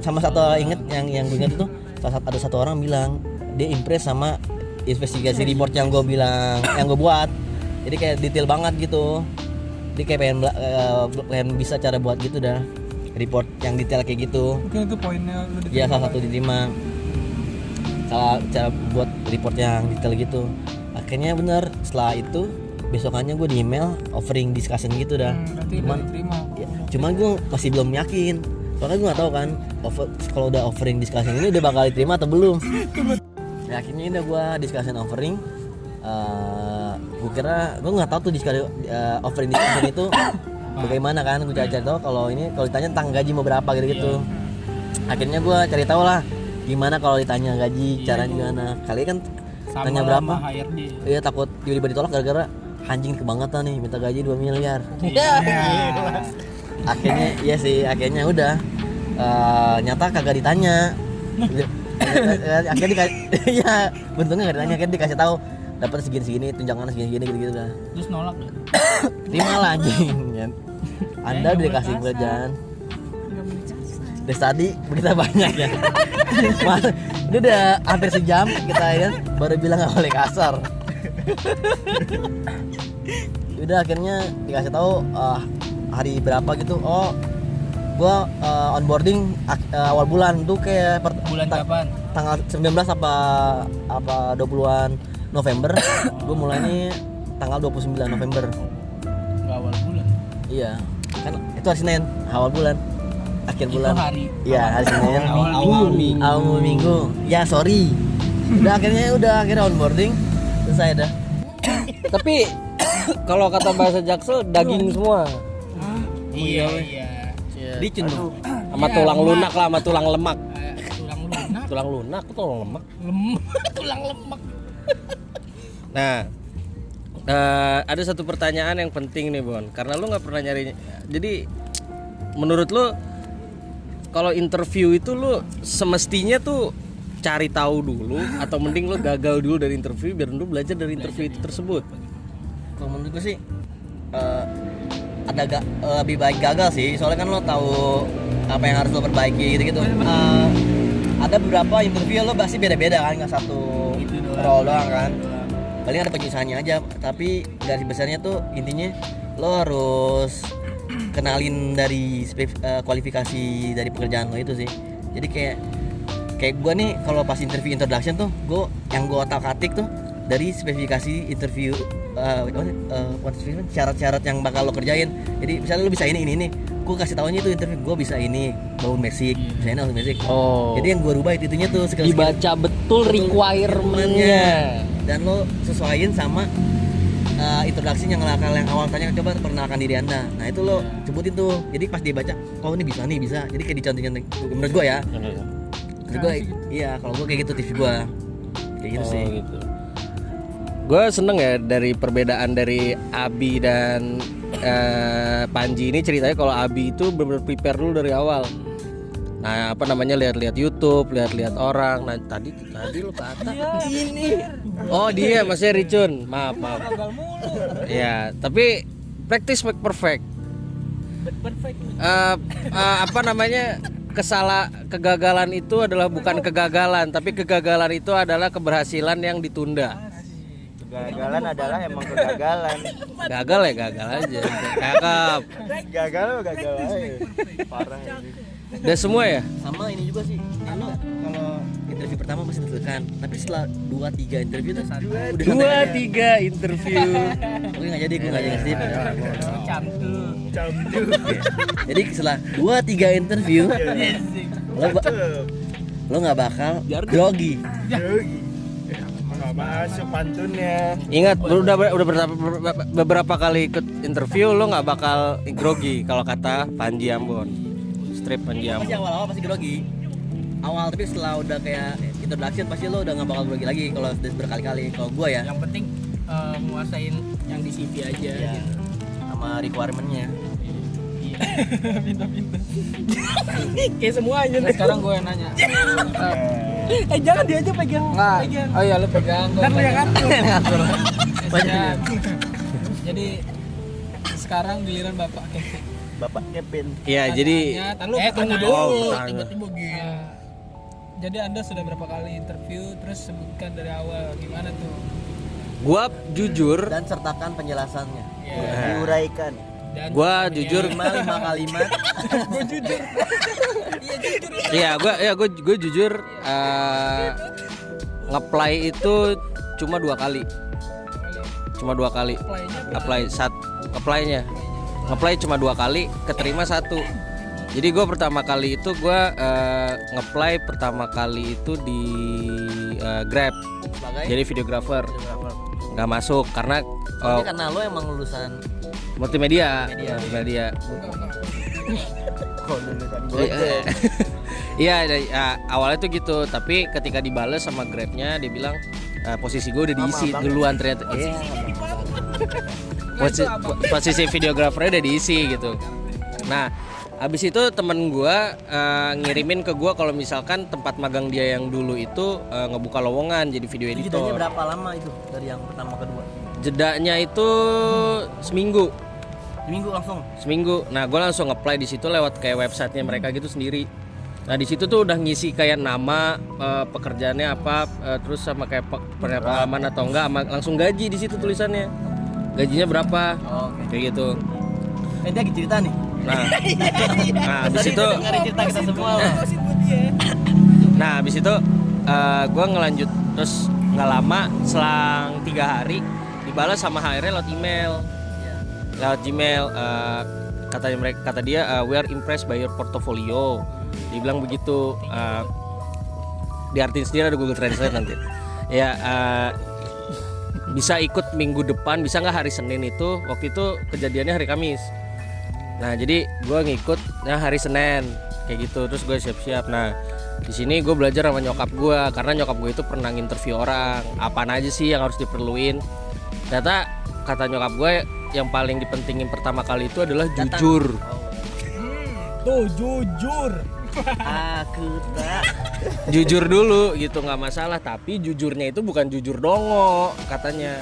E: sama satu inget yang gue inget itu ada satu orang bilang dia impress sama investigasi report yang gue bilang yang gue buat. Jadi kayak detail banget gitu. Dia kayak pengen bisa cara buat gitu dah. Report yang detail kayak gitu.
C: Mungkin itu poinnya lu diterima.
E: Iya, salah satu diterima. Cara buat report yang detail gitu. Akhirnya bener setelah itu besokannya gue di email offering discussion gitu dah. Cuman gue masih belum yakin. Soalnya gue nggak tahu kan kalau udah offering discussion ini udah bakal diterima atau belum. Ya, akhirnya udah gue discussion offering. Gue kira gue nggak tahu tuh offering discussion itu bagaimana kan. Gue cari tahu kalau ditanya tentang gaji mau berapa gitu. Akhirnya gue cari tahu lah gimana kalau ditanya gaji, caranya gimana. Kali kan
D: Sama
E: tanya berapa? Iya, takut tiba-tiba ditolak gara-gara anjing kebangetan nih minta gaji 2 miliar. Akhirnya udah nyata kagak ditanya. Akhirnya ya bentungnya nggak ditanya, akhirnya dikasih tahu dapat segini tunjangan segini gitu dah.
D: Terus nolak gak?
E: Terima lah anjing. Anda udah dikasih kerjaan. Dari tadi berita banyak ya. Ini udah hampir sejam kita ya baru bilang nggak boleh kasar. Udah akhirnya dikasih tahu hari berapa gitu. Oh, gua onboarding awal bulan tuh kayak
D: Bulan kapan?
E: Tanggal 19 apa 20-an November. Gua mulainya tanggal 29 November.
D: Gak awal bulan.
E: Iya, kan itu hari Senin, awal bulan. Akhir bulan.
D: Itu hari.
E: Iya, hari Senin.
D: Awal
E: minggu. Ya, sorry. Udah akhirnya onboarding selesai dah.
A: Tapi kalau kata bahasa Jaksel daging semua.
D: Iya.
E: Dicun dong.
A: Sama tulang lunak lah, sama tulang lemak.
D: Tulang lunak.
A: Tulang lunak, tulang lemak.
D: Tulang lemak.
A: Nah, ada satu pertanyaan yang penting nih Bon, karena lu nggak pernah nyari. Jadi menurut lu kalau interview itu lu semestinya tuh cari tahu dulu atau mending lu gagal dulu dari interview biar lu belajar dari interview itu tersebut?
E: Kalau menurut gue sih lebih baik gagal sih, soalnya kan lo tahu apa yang harus lo perbaiki gitu. Ada beberapa interview lo pasti beda-beda kan, nggak satu role doang kan. Paling ada penyusahannya aja, tapi garis besarnya tuh intinya lo harus kenalin dari kualifikasi dari pekerjaan lo itu sih. Jadi kayak gue nih kalau pas interview introduction tuh yang gue otak-atik tuh dari spesifikasi interview syarat-syarat yang bakal lo kerjain. Jadi misalnya lo bisa ini, gue kasih taunya itu interview gue bisa ini bau basic, bisa ini bau basic.
A: Oh.
E: Jadi yang gue rubah itunya tuh
A: Dibaca betul requirement-nya
E: dan lo sesuaiin sama introduction yang awal tanya coba perkenalkan diri Anda. Nah itu lo sebutin tuh. Jadi pas dia baca, oh ini bisa. Jadi kayak dicontohin menurut gue ya. Menurut gue iya, kalau gue kayak gitu TV gue kayak gitu sih.
A: Gitu. Gue seneng ya dari perbedaan dari Abi dan Panji ini ceritanya kalau Abi itu benar-benar prepare dulu dari awal. Nah, lihat-lihat YouTube, lihat-lihat orang. Nah, tadi lu kata ini. Oh, dia maksudnya Ricun. Maaf. Ya, tapi practice make perfect. Kegagalan itu adalah bukan kegagalan, tapi kegagalan itu adalah keberhasilan yang ditunda.
B: Kegagalan adalah emang kegagalan.
A: Gagal aja. Cakep.
B: Gagal aja. Parah ini.
A: Udah semua ya?
E: Sama ini juga sih. Lo kalau interview pertama masih deg-degan, tapi setelah 2-3 interview tuh udah
A: 2-3 interview.
E: Oke, enggak jadi gue enggak jadi sih.
D: Cantik.
E: Jadi setelah 2-3 interview lo enggak bakal grogi.
B: Nggak masuk pantunnya.
A: Ingat, udah beberapa kali ikut interview lo nggak bakal grogi kalau kata Panji Ambon. Strip Panji Ambon.
E: Pasti awal-awal pasti grogi. Awal, tapi setelah udah kayak introduction pasti lo udah nggak bakal grogi lagi kalau berkali-kali. Kalau gue ya.
D: Yang penting nguasain yang di CV aja
E: Iya.
D: gitu.
E: Sama requirement-nya.
C: Pindah-pindah.
D: Kayak semuanya
C: Nah,
D: nih.
C: sekarang gue yang nanya.
D: Jangan dia aja pegang.
C: Enggak.
D: Pegang.
C: Oh iya lu pegang. Gua
D: Ntar lu yang
C: pegang.
D: ngatur.
C: Siap. Jadi sekarang giliran Bapak Kevin.
E: Bapak Kevin.
A: Iya, jadi
C: Tunggu
D: Tunggu
C: dulu.
D: dulu.
A: tanya.
D: Tiba-tiba gitu.
C: Jadi Anda sudah berapa kali interview, terus sebutkan dari awal gimana tuh?
A: gua jujur,
E: Dan sertakan penjelasannya.
C: Ya.
E: Diuraikan.
C: Dan
A: gua jujur,
E: 5 kalimat.
C: gue jujur.
A: gue jujur nge-apply itu cuma 2 kali. Cuma 2 kali. Apply-nya. Nge-apply cuma 2 kali, keterima 1. Jadi gue pertama kali itu gue nge-apply pertama kali itu di Grab.
E: Sebagai
A: Jadi videographer.
E: videographer.
A: Nggak masuk karena
E: Tapi karena lo emang lulusan
A: multimedia. Iya, awalnya tuh gitu, tapi ketika dibales sama Grabnya dia bilang posisi gue udah diisi duluan ternyata. Iya. Posisi videografernya udah diisi gitu. Nah, habis itu temen gue ngirimin ke gue kalau misalkan tempat magang dia yang dulu itu ngebuka lowongan jadi video
E: Itu jedanya
A: editor.
E: berapa lama itu dari yang pertama kedua?
A: Jedanya itu seminggu.
E: Seminggu langsung.
A: Seminggu. Nah, gue langsung apply di situ lewat kayak websitenya mereka gitu sendiri. Nah, di situ tuh udah ngisi kayak nama, pekerjaannya apa, terus sama kayak pengalaman atau enggak, langsung gaji di situ tulisannya. Gajinya berapa?
E: Oh, oke.
A: Kayak gitu.
E: Dia lagi cerita nih.
A: Nah, habis
E: Tadi
A: itu,
E: dia dengerin cerita kita semua.
A: nah, habis itu gue ngelanjut terus nggak lama, selang 3 hari dibalas sama HR-nya lewat email. Lewat Gmail, kata dia we are impressed by your portfolio. Dibilang begitu, diartiin sendiri, ada Google Translate nanti. Ya, bisa ikut minggu depan, bisa nggak hari Senin itu? Waktu itu kejadiannya hari Kamis. Nah, jadi gue ngikut hari Senin kayak gitu, terus gue siap-siap. Nah, di sini gue belajar sama nyokap gue karena nyokap gue itu pernah interview orang, apaan aja sih yang harus diperluin. Ternyata kata nyokap gue yang paling dipentingin pertama kali itu adalah jujur.
D: Tuh jujur.
E: Aku tak.
A: Jujur dulu gitu, nggak masalah, tapi jujurnya itu bukan jujur dongo katanya.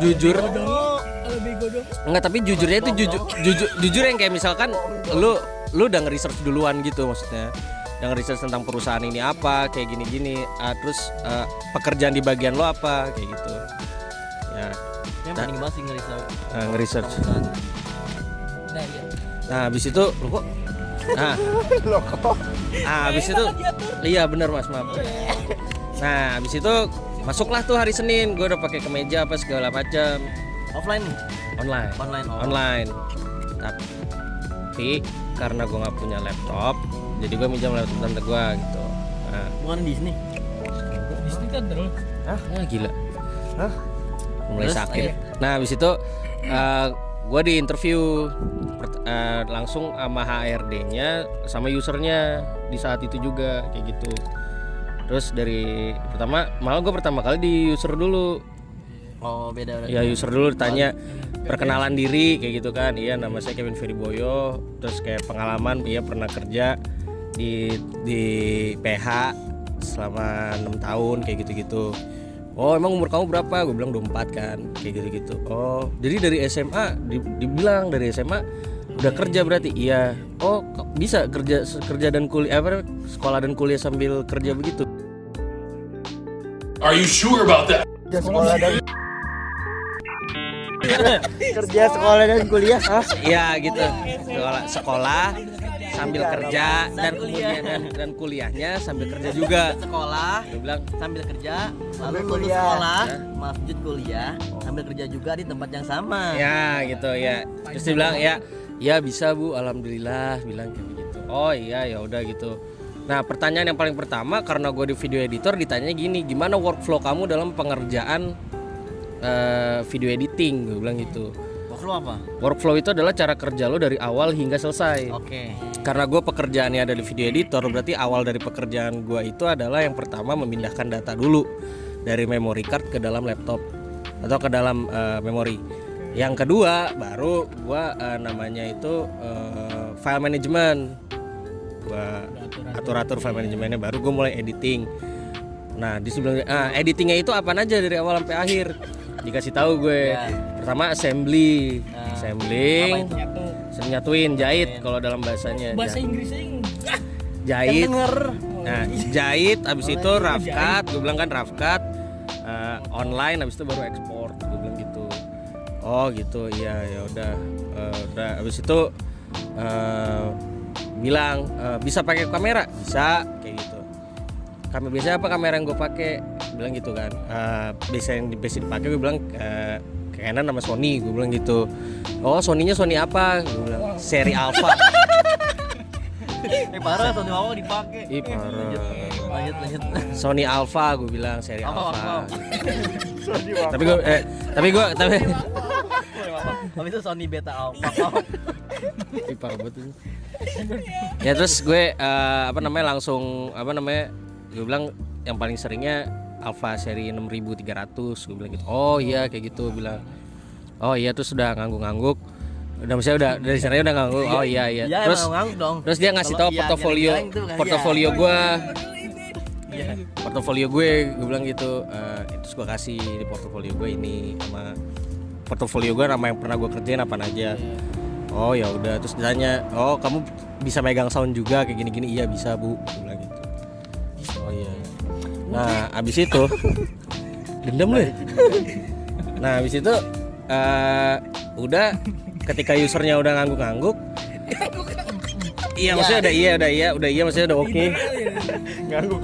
A: Jujur
D: Lebih godong.
A: enggak, tapi jujurnya itu jujur yang kayak misalkan lu udah nge-research duluan gitu, maksudnya udah nge-research tentang perusahaan ini apa, kayak gini-gini, terus pekerjaan di bagian lo apa, kayak gitu ya.
E: Yang penting banget sih
A: Nge-research.
C: Nah, iya.
A: Nah, habis itu lo kok habis itu iya bener Mas, maaf. Nah, habis itu masuklah tuh hari Senin, gue udah pakai kemeja apa segala macam.
E: offline nih.
A: Online. Online. Tapi karena gue nggak punya laptop, jadi gue minjam laptop tante gue gitu. Nah,
E: Bukan di sini.
C: Di sini kan terus.
A: gila. Mulai
E: Terus,
A: sakit.
E: ayo.
A: Nah, habis itu gue di interview langsung sama HRD-nya sama usernya di saat itu juga kayak gitu. Terus dari malah gue pertama kali di user dulu.
E: Oh, beda.
A: Ya, user dulu ditanya perkenalan diri kayak gitu kan. Iya, nama saya Kevin Feriboyo. Terus kayak pengalaman, iya pernah kerja di PH selama 6 tahun kayak gitu-gitu. Oh, emang umur kamu berapa? Gue bilang 24 kan, kayak gitu-gitu. Oh, jadi dari SMA dibilang dari SMA udah kerja berarti? Iya. Oh, bisa kerja dan kuliah sekolah dan kuliah sambil kerja begitu?
F: Are you sure about that?
B: Kerja sekolah dan kuliah.
A: Iya gitu. Sekolah sambil kerja dan kemudian dan kuliahnya sambil kerja juga.
E: Sekolah
A: Dia bilang
E: sambil kerja, lalu lulus sekolah, lanjut kuliah, sambil kerja juga di tempat yang sama.
A: ya gitu ya. Terus dia bilang ya bisa Bu, alhamdulillah, bilang kayak begitu. Oh iya, ya udah gitu. Nah, pertanyaan yang paling pertama karena gue di video editor ditanya gini, gimana workflow kamu dalam pengerjaan video editing? Gue bilang gitu.
E: Workflow apa?
A: Workflow itu adalah cara kerja lo dari awal hingga selesai.
E: Oke.
A: Karena gue pekerjaannya ada di video editor, berarti awal dari pekerjaan gue itu adalah yang pertama memindahkan data dulu dari memory card ke dalam laptop. atau ke dalam memori. Yang kedua baru gua namanya itu file management. Gua atur-atur file manajemennya, baru gue mulai editing. Nah di sebelum editingnya itu apa aja dari awal sampai akhir dikasih tahu gue. Pertama assembling, nyatuin, jahit kalau dalam bahasanya.
D: Bahasa Inggrisnya
A: Jahit. Nah, jahit, abis itu rough cut, gue bilang kan rough cut, online, abis itu baru ekspor, gue bilang gitu. Oh gitu, iya ya udah, abis itu bilang bisa pakai kamera, bisa kayak gitu. Kamera biasa apa kamera yang gue pakai, bilang gitu kan. Biasa yang dipakai gue bilang Canon nama Sony, gue bilang gitu. Oh Sony-nya Sony apa? Gue bilang seri Alpha.
E: Parah Sony Alpha dipakai.
A: Ih parah.
E: Lanjut.
A: Sony Alpha gue bilang seri Alpha.
E: Alpha.
A: Tapi
E: Habis itu Sony Beta Alpha.
A: ih parah banget ini. Ya terus gue langsung gue bilang yang paling seringnya Alpha seri 6300, gue bilang gitu. Oh iya kayak gitu bilang. Oh iya terus sudah ngangguk-ngangguk. Udah misalnya udah dari sana udah ngangguk. Oh iya.
E: Ya,
A: Terus
E: dong.
A: terus dia ngasih tahu portofolio gue. Portofolio gue bilang gitu. Terus gue kasih di portofolio gue ini sama portofolio gue nama yang pernah gue kerjain apa aja. Oh ya udah, terus ditanya, "Oh, kamu bisa megang sound juga kayak gini-gini?" "Iya, bisa, Bu." Gue bilang gitu. Oh iya. Nah, abis itu dendam lu ya? Nah, abis itu udah ketika usernya udah ngangguk-ngangguk. Iya, maksudnya udah iya, maksudnya udah oke.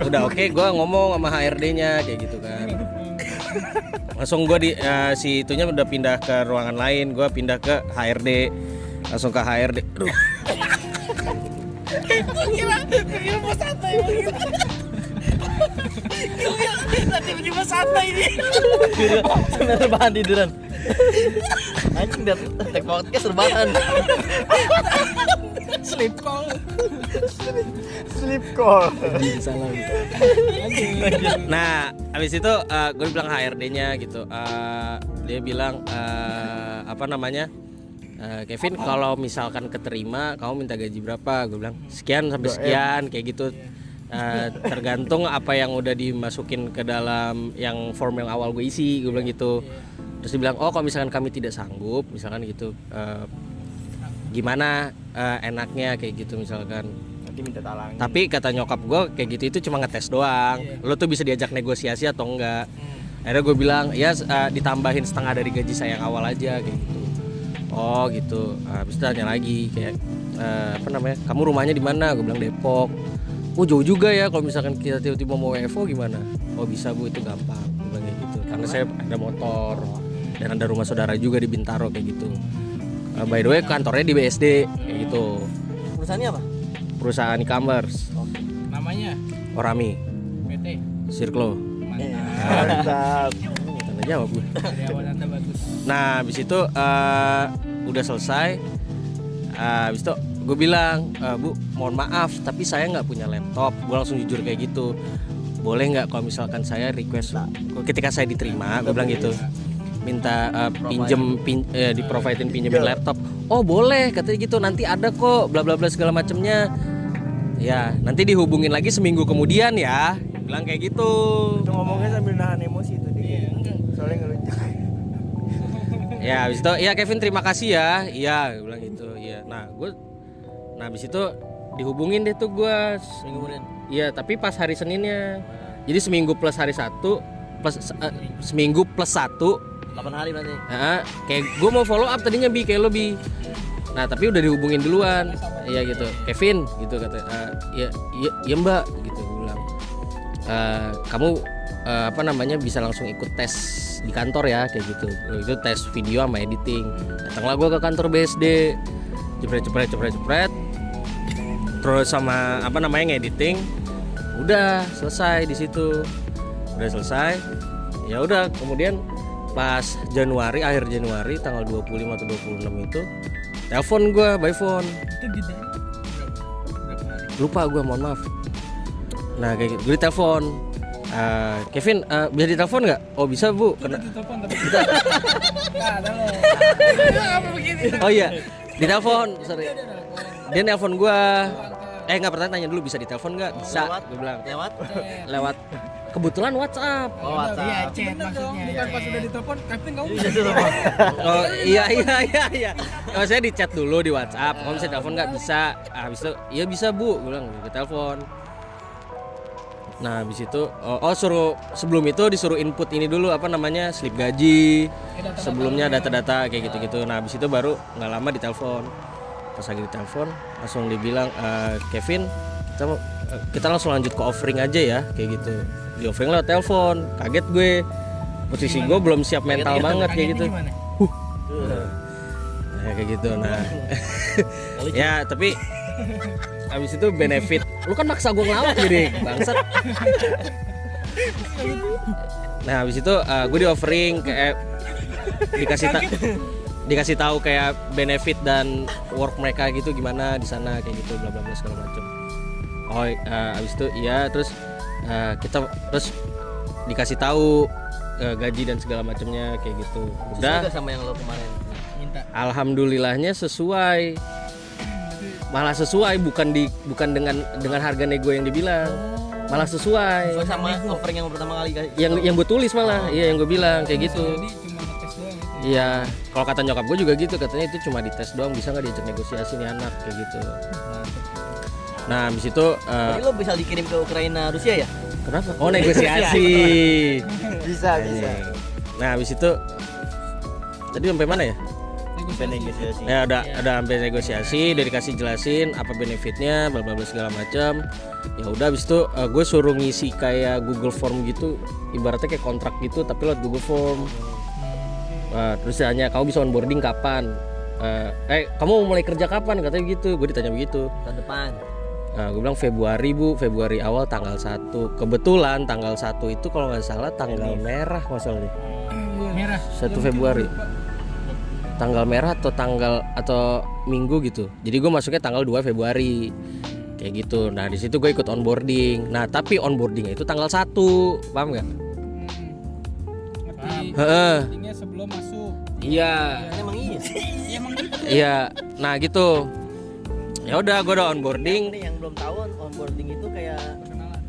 A: Udah oke, gue ngomong sama HRD-nya kayak gitu kan. Langsung gue si itunya udah pindah ke ruangan lain, gue pindah ke HRD. Langsung ke HRD. Aduh.
D: Kira mau santai begitu. Tiba-tiba santai ini.
E: Rebahan tiduran. Anjing dah tek podcast rebahan.
C: Sleep call.
A: Salah. Nah, habis itu gue bilang HRD-nya gitu. Dia bilang Kevin, kalau misalkan keterima kamu minta gaji berapa? Gue bilang sekian sampai sekian kayak gitu. Tergantung apa yang udah dimasukin ke dalam yang form yang awal gue isi, gue bilang gitu. Terus dia bilang, oh kalau misalkan kami tidak sanggup, misalkan gitu, gimana enaknya kayak gitu misalkan.
B: Nanti minta talang.
A: Tapi kata nyokap gue kayak gitu itu cuma ngetes doang. Lo tuh bisa diajak negosiasi atau enggak. Akhirnya gue bilang ya ditambahin setengah dari gaji saya yang awal aja kayak gitu. Oh gitu. Habis itu tanya lagi kayak kamu rumahnya di mana? Gue bilang Depok. Oh jauh juga ya kalau misalkan kita tiba-tiba mau WFO gimana? Oh bisa Bu, itu gampang. Gue bilang kayak gitu. Karena saya ada motor dan ada rumah saudara juga di Bintaro kayak gitu. By the way kantornya di BSD kayak gitu.
E: Perusahaannya apa?
A: Perusahaan e-commerce.
C: Namanya
A: Orami,
C: PT.
A: Circlo.
B: Mantap.
A: Tanda jawab gue.
C: Dari awal Anda bagus.
A: Nah, habis itu udah selesai. Habis itu gue bilang, Bu, mohon maaf, tapi saya nggak punya laptop. Gue langsung jujur kayak gitu. Boleh nggak kalau misalkan saya request ketika saya diterima, gue bilang gitu, minta pinjemin laptop. Oh boleh, katanya gitu. Nanti ada kok, bla bla bla segala macemnya. Ya, nanti dihubungin lagi seminggu kemudian ya. Bilang kayak gitu.
B: Itu ngomongnya sambil nahan emosi itu dia. Soalnya ngelucu.
A: Ya habis itu ya Kevin terima kasih ya. Iya gue bilang gitu. Iya. Nah habis itu dihubungin deh tuh gue
E: Minggu kemudian.
A: Iya tapi pas hari Seninnya. Jadi seminggu plus hari 1 plus seminggu plus 1
E: 8 hari berarti.
A: Kayak gue mau follow up tadinya kayak lo Nah tapi udah dihubungin duluan. Iya gitu. Kevin gitu kata. Iya Mbak gitu gue bilang. Kamu bisa langsung ikut tes di kantor ya kayak gitu. Itu tes video sama editing. Datanglah gue ke kantor BSD, jepret. Terus sama ngediting. Udah selesai di situ. Udah selesai. Ya udah kemudian pas akhir Januari tanggal 25 atau 26 itu telepon gue by phone.
C: Itu di berapa hari?
A: Lupa gue, mohon maaf. Nah kayak gitu, gue ditelepon Kevin bisa ditelepon nggak? Oh bisa bu.
C: Kita ditelepon tapi nggak ada loh.
A: Oh iya, ditelepon. Sorry. Dia nelpon gua. Nggak pernah tanya dulu bisa ditelepon nggak? Bisa. Gue bilang. Lewat. Kebetulan WhatsApp.
C: Iya, chat maksudnya. Bukan pas udah ditelepon, Kevin kamu bisa
A: Oh iya. Saya di chat dulu di WhatsApp. Kalau bisa telepon nggak bisa. Habis itu iya bisa bu. Gue bilang di telepon. Nah habis itu sebelum itu disuruh input ini dulu apa namanya slip gaji. Sebelumnya data-data kayak gitu-gitu. Nah habis itu baru nggak lama ditelepon. Pas lagi ditelepon langsung dibilang Kevin kita langsung lanjut ke offering aja ya kayak gitu. Di offering lewat telepon. Kaget gue. Posisi gue belum siap mental banget kayak gitu. Kayak gitu. Nah. Ya, tapi habis itu benefit. Lu kan maksa gue ngelawak jadi bangsat. Nah, habis itu gue di offering kayak dikasih tahu kayak benefit dan work mereka gitu gimana di sana kayak gitu bla bla bla segala macam. Habis itu iya terus kita terus dikasih tahu gaji dan segala macamnya kayak gitu. Udah
E: sama yang lo kemarin minta.
A: Alhamdulillahnya sesuai. Malah sesuai bukan dengan harga nego yang dibilang. Malah sesuai.
E: Sama offering yang pertama kali guys.
A: Yang gue tulis malah. Iya yang gue bilang kayak gitu.
C: Jadi cuma ngetes doang gitu.
A: Iya, kalau kata nyokap gue juga gitu, katanya itu cuma dites doang, bisa nggak diajak negosiasi nih anak kayak gitu. Nah, habis itu
E: Jadi lo bisa dikirim ke Ukraina, Rusia ya?
A: kenapa? Oh, negosiasi.
B: Bisa.
A: Nah, habis itu tadi sampai mana ya?
B: Negosiasi.
A: Ya udah sampai negosiasi, udah dikasih jelasin apa benefitnya, bla bla bla segala macam. Ya udah habis itu gue suruh ngisi kayak Google Form gitu, ibaratnya kayak kontrak gitu tapi lewat Google Form. Terus tanya kamu bisa onboarding kapan? Kamu mau mulai kerja kapan? Katanya gitu. Gue ditanya begitu.
E: Tahun depan.
A: Gue bilang Februari bu, Februari awal tanggal 1. Kebetulan tanggal 1 itu kalau nggak salah tanggal merah masalahnya.
C: Merah.
A: 1 Februari. Tanggal merah atau minggu gitu. Jadi gue masuknya tanggal 2 Februari. Kayak gitu. Nah, di situ gue ikut onboarding. Nah, tapi onboardingnya itu tanggal 1. Paham nggak?
C: Ngerti.
A: Heeh.
C: Intinya sebelum masuk.
A: Iya.
E: Kan emang iya sih.
C: Emang gitu.
A: Iya. Nah, gitu. Ya udah gue udah onboarding.
E: Ini yang belum tahu onboarding itu kayak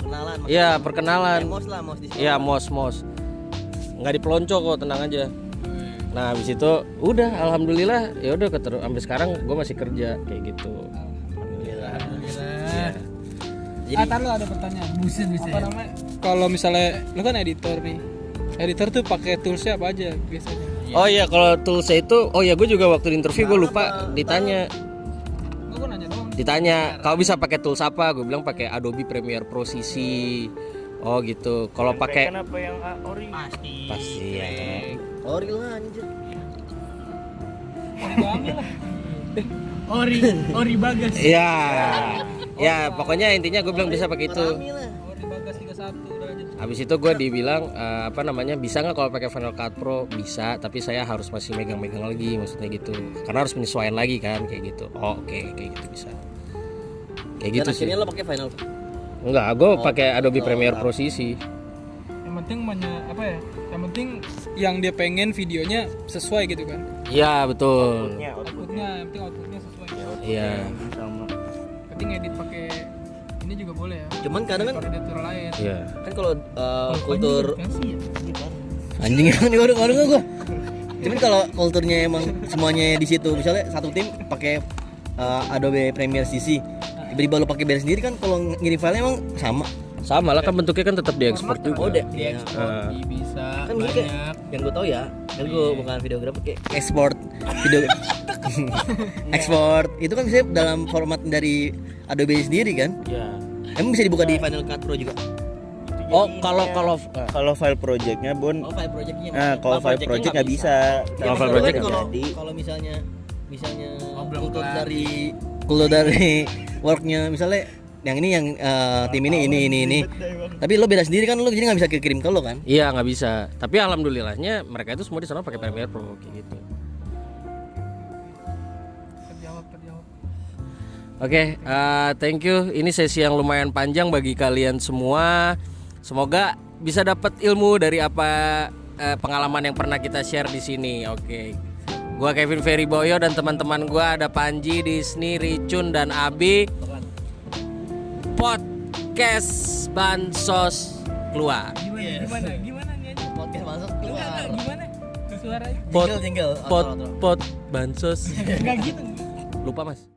E: kenalan.
A: Iya, perkenalan.
E: Mos lah, mos di sini.
A: Iya, mos. Nggak dipelonco kok, tenang aja. Nah, habis itu udah alhamdulillah ya udah sampai sekarang gue masih kerja kayak gitu.
C: Alhamdulillah.
E: Jadi
C: Tar lo ada pertanyaan. Buset. Apa namanya? Kalau misalnya lo kan editor nih. Editor tuh pakai toolsnya apa aja biasanya?
A: Oh iya, kalau toolsnya itu gue juga waktu di interview gue lupa ditanya.
C: Gue nanya doang.
A: Ditanya, "Kau bisa pakai tools apa?" Gue bilang pakai Adobe Premiere Pro CC. Oh gitu. Kalau pakai
B: apa yang ori?
A: pasti ya.
E: ori lah anjir.
C: Ori Bagas.
A: Iya. Ya, pokoknya intinya gue bilang bisa pakai itu.
E: Rami lah.
C: Ori Bagas 31 udah lanjut.
A: Habis itu gue dibilang bisa nggak kalau pakai Final Cut Pro? Bisa, tapi saya harus masih megang-megang lagi maksudnya gitu. Karena harus penyesuaian lagi kan kayak gitu. Oh, oke, kayak gitu bisa. Kayak gitu
E: Dan
A: sih.
E: akhirnya lo pakai Final Cut.
A: Enggak, gue pakai Adobe Premiere Pro CC.
C: Yang penting yang penting yang dia pengen videonya sesuai gitu kan.
A: Iya, betul.
C: Outputnya, yang penting outputnya sesuai.
A: Iya.
B: Sama.
C: Penting edit pakai ini juga boleh ya.
E: Cuman kadang kan
C: Editor lain.
A: Iya.
E: kan kalau kultur
C: Fancy ya?
E: anjing kan orang gua. Cuman kalau kulturnya emang semuanya di situ, misalnya satu tim pakai Adobe Premiere CC, tiba-tiba lo pakai Bear sendiri kan kalau ngirim filenya emang
A: Sama lah kan bentuknya kan tetap diekspor juga.
E: Oh, diekspor.
C: Bisa
E: Kan gue kayak yang gue tau ya, kan gue bukan videografer kayak ekspor video ekspor itu kan bisa dalam format dari Adobe sendiri kan.
A: Iya.
E: Emang bisa dibuka di Final Cut Pro juga.
A: Oh,
B: Kalau file projectnya Bon,
E: Oh, file projectnya.
B: kalau file project nggak bisa.
A: Kalau file project
E: kalau misalnya kultur dari worknya misalnya yang ini yang tim ini. Tapi lo beda sendiri kan, lo jadi nggak bisa kirim ke lo kan?
A: Iya, nggak bisa. Tapi alhamdulillahnya mereka itu semua di sana pakai Premiere Pro kayak gitu.
C: Terjawab.
A: Oke, thank you. Ini sesi yang lumayan panjang bagi kalian semua. Semoga bisa dapat ilmu dari apa pengalaman yang pernah kita share di sini. Oke. Gua Kevin Ferry Boyo dan teman-teman gua ada Panji, Disney, Ricun dan Abi. Podcast Bansos keluar.
D: Gimana nih?
E: Podcast masuk keluar.
D: Gimana? Suaranya
A: Pot
E: Jingle,
A: pot pot bansos.
D: enggak gitu.
A: Lupa Mas.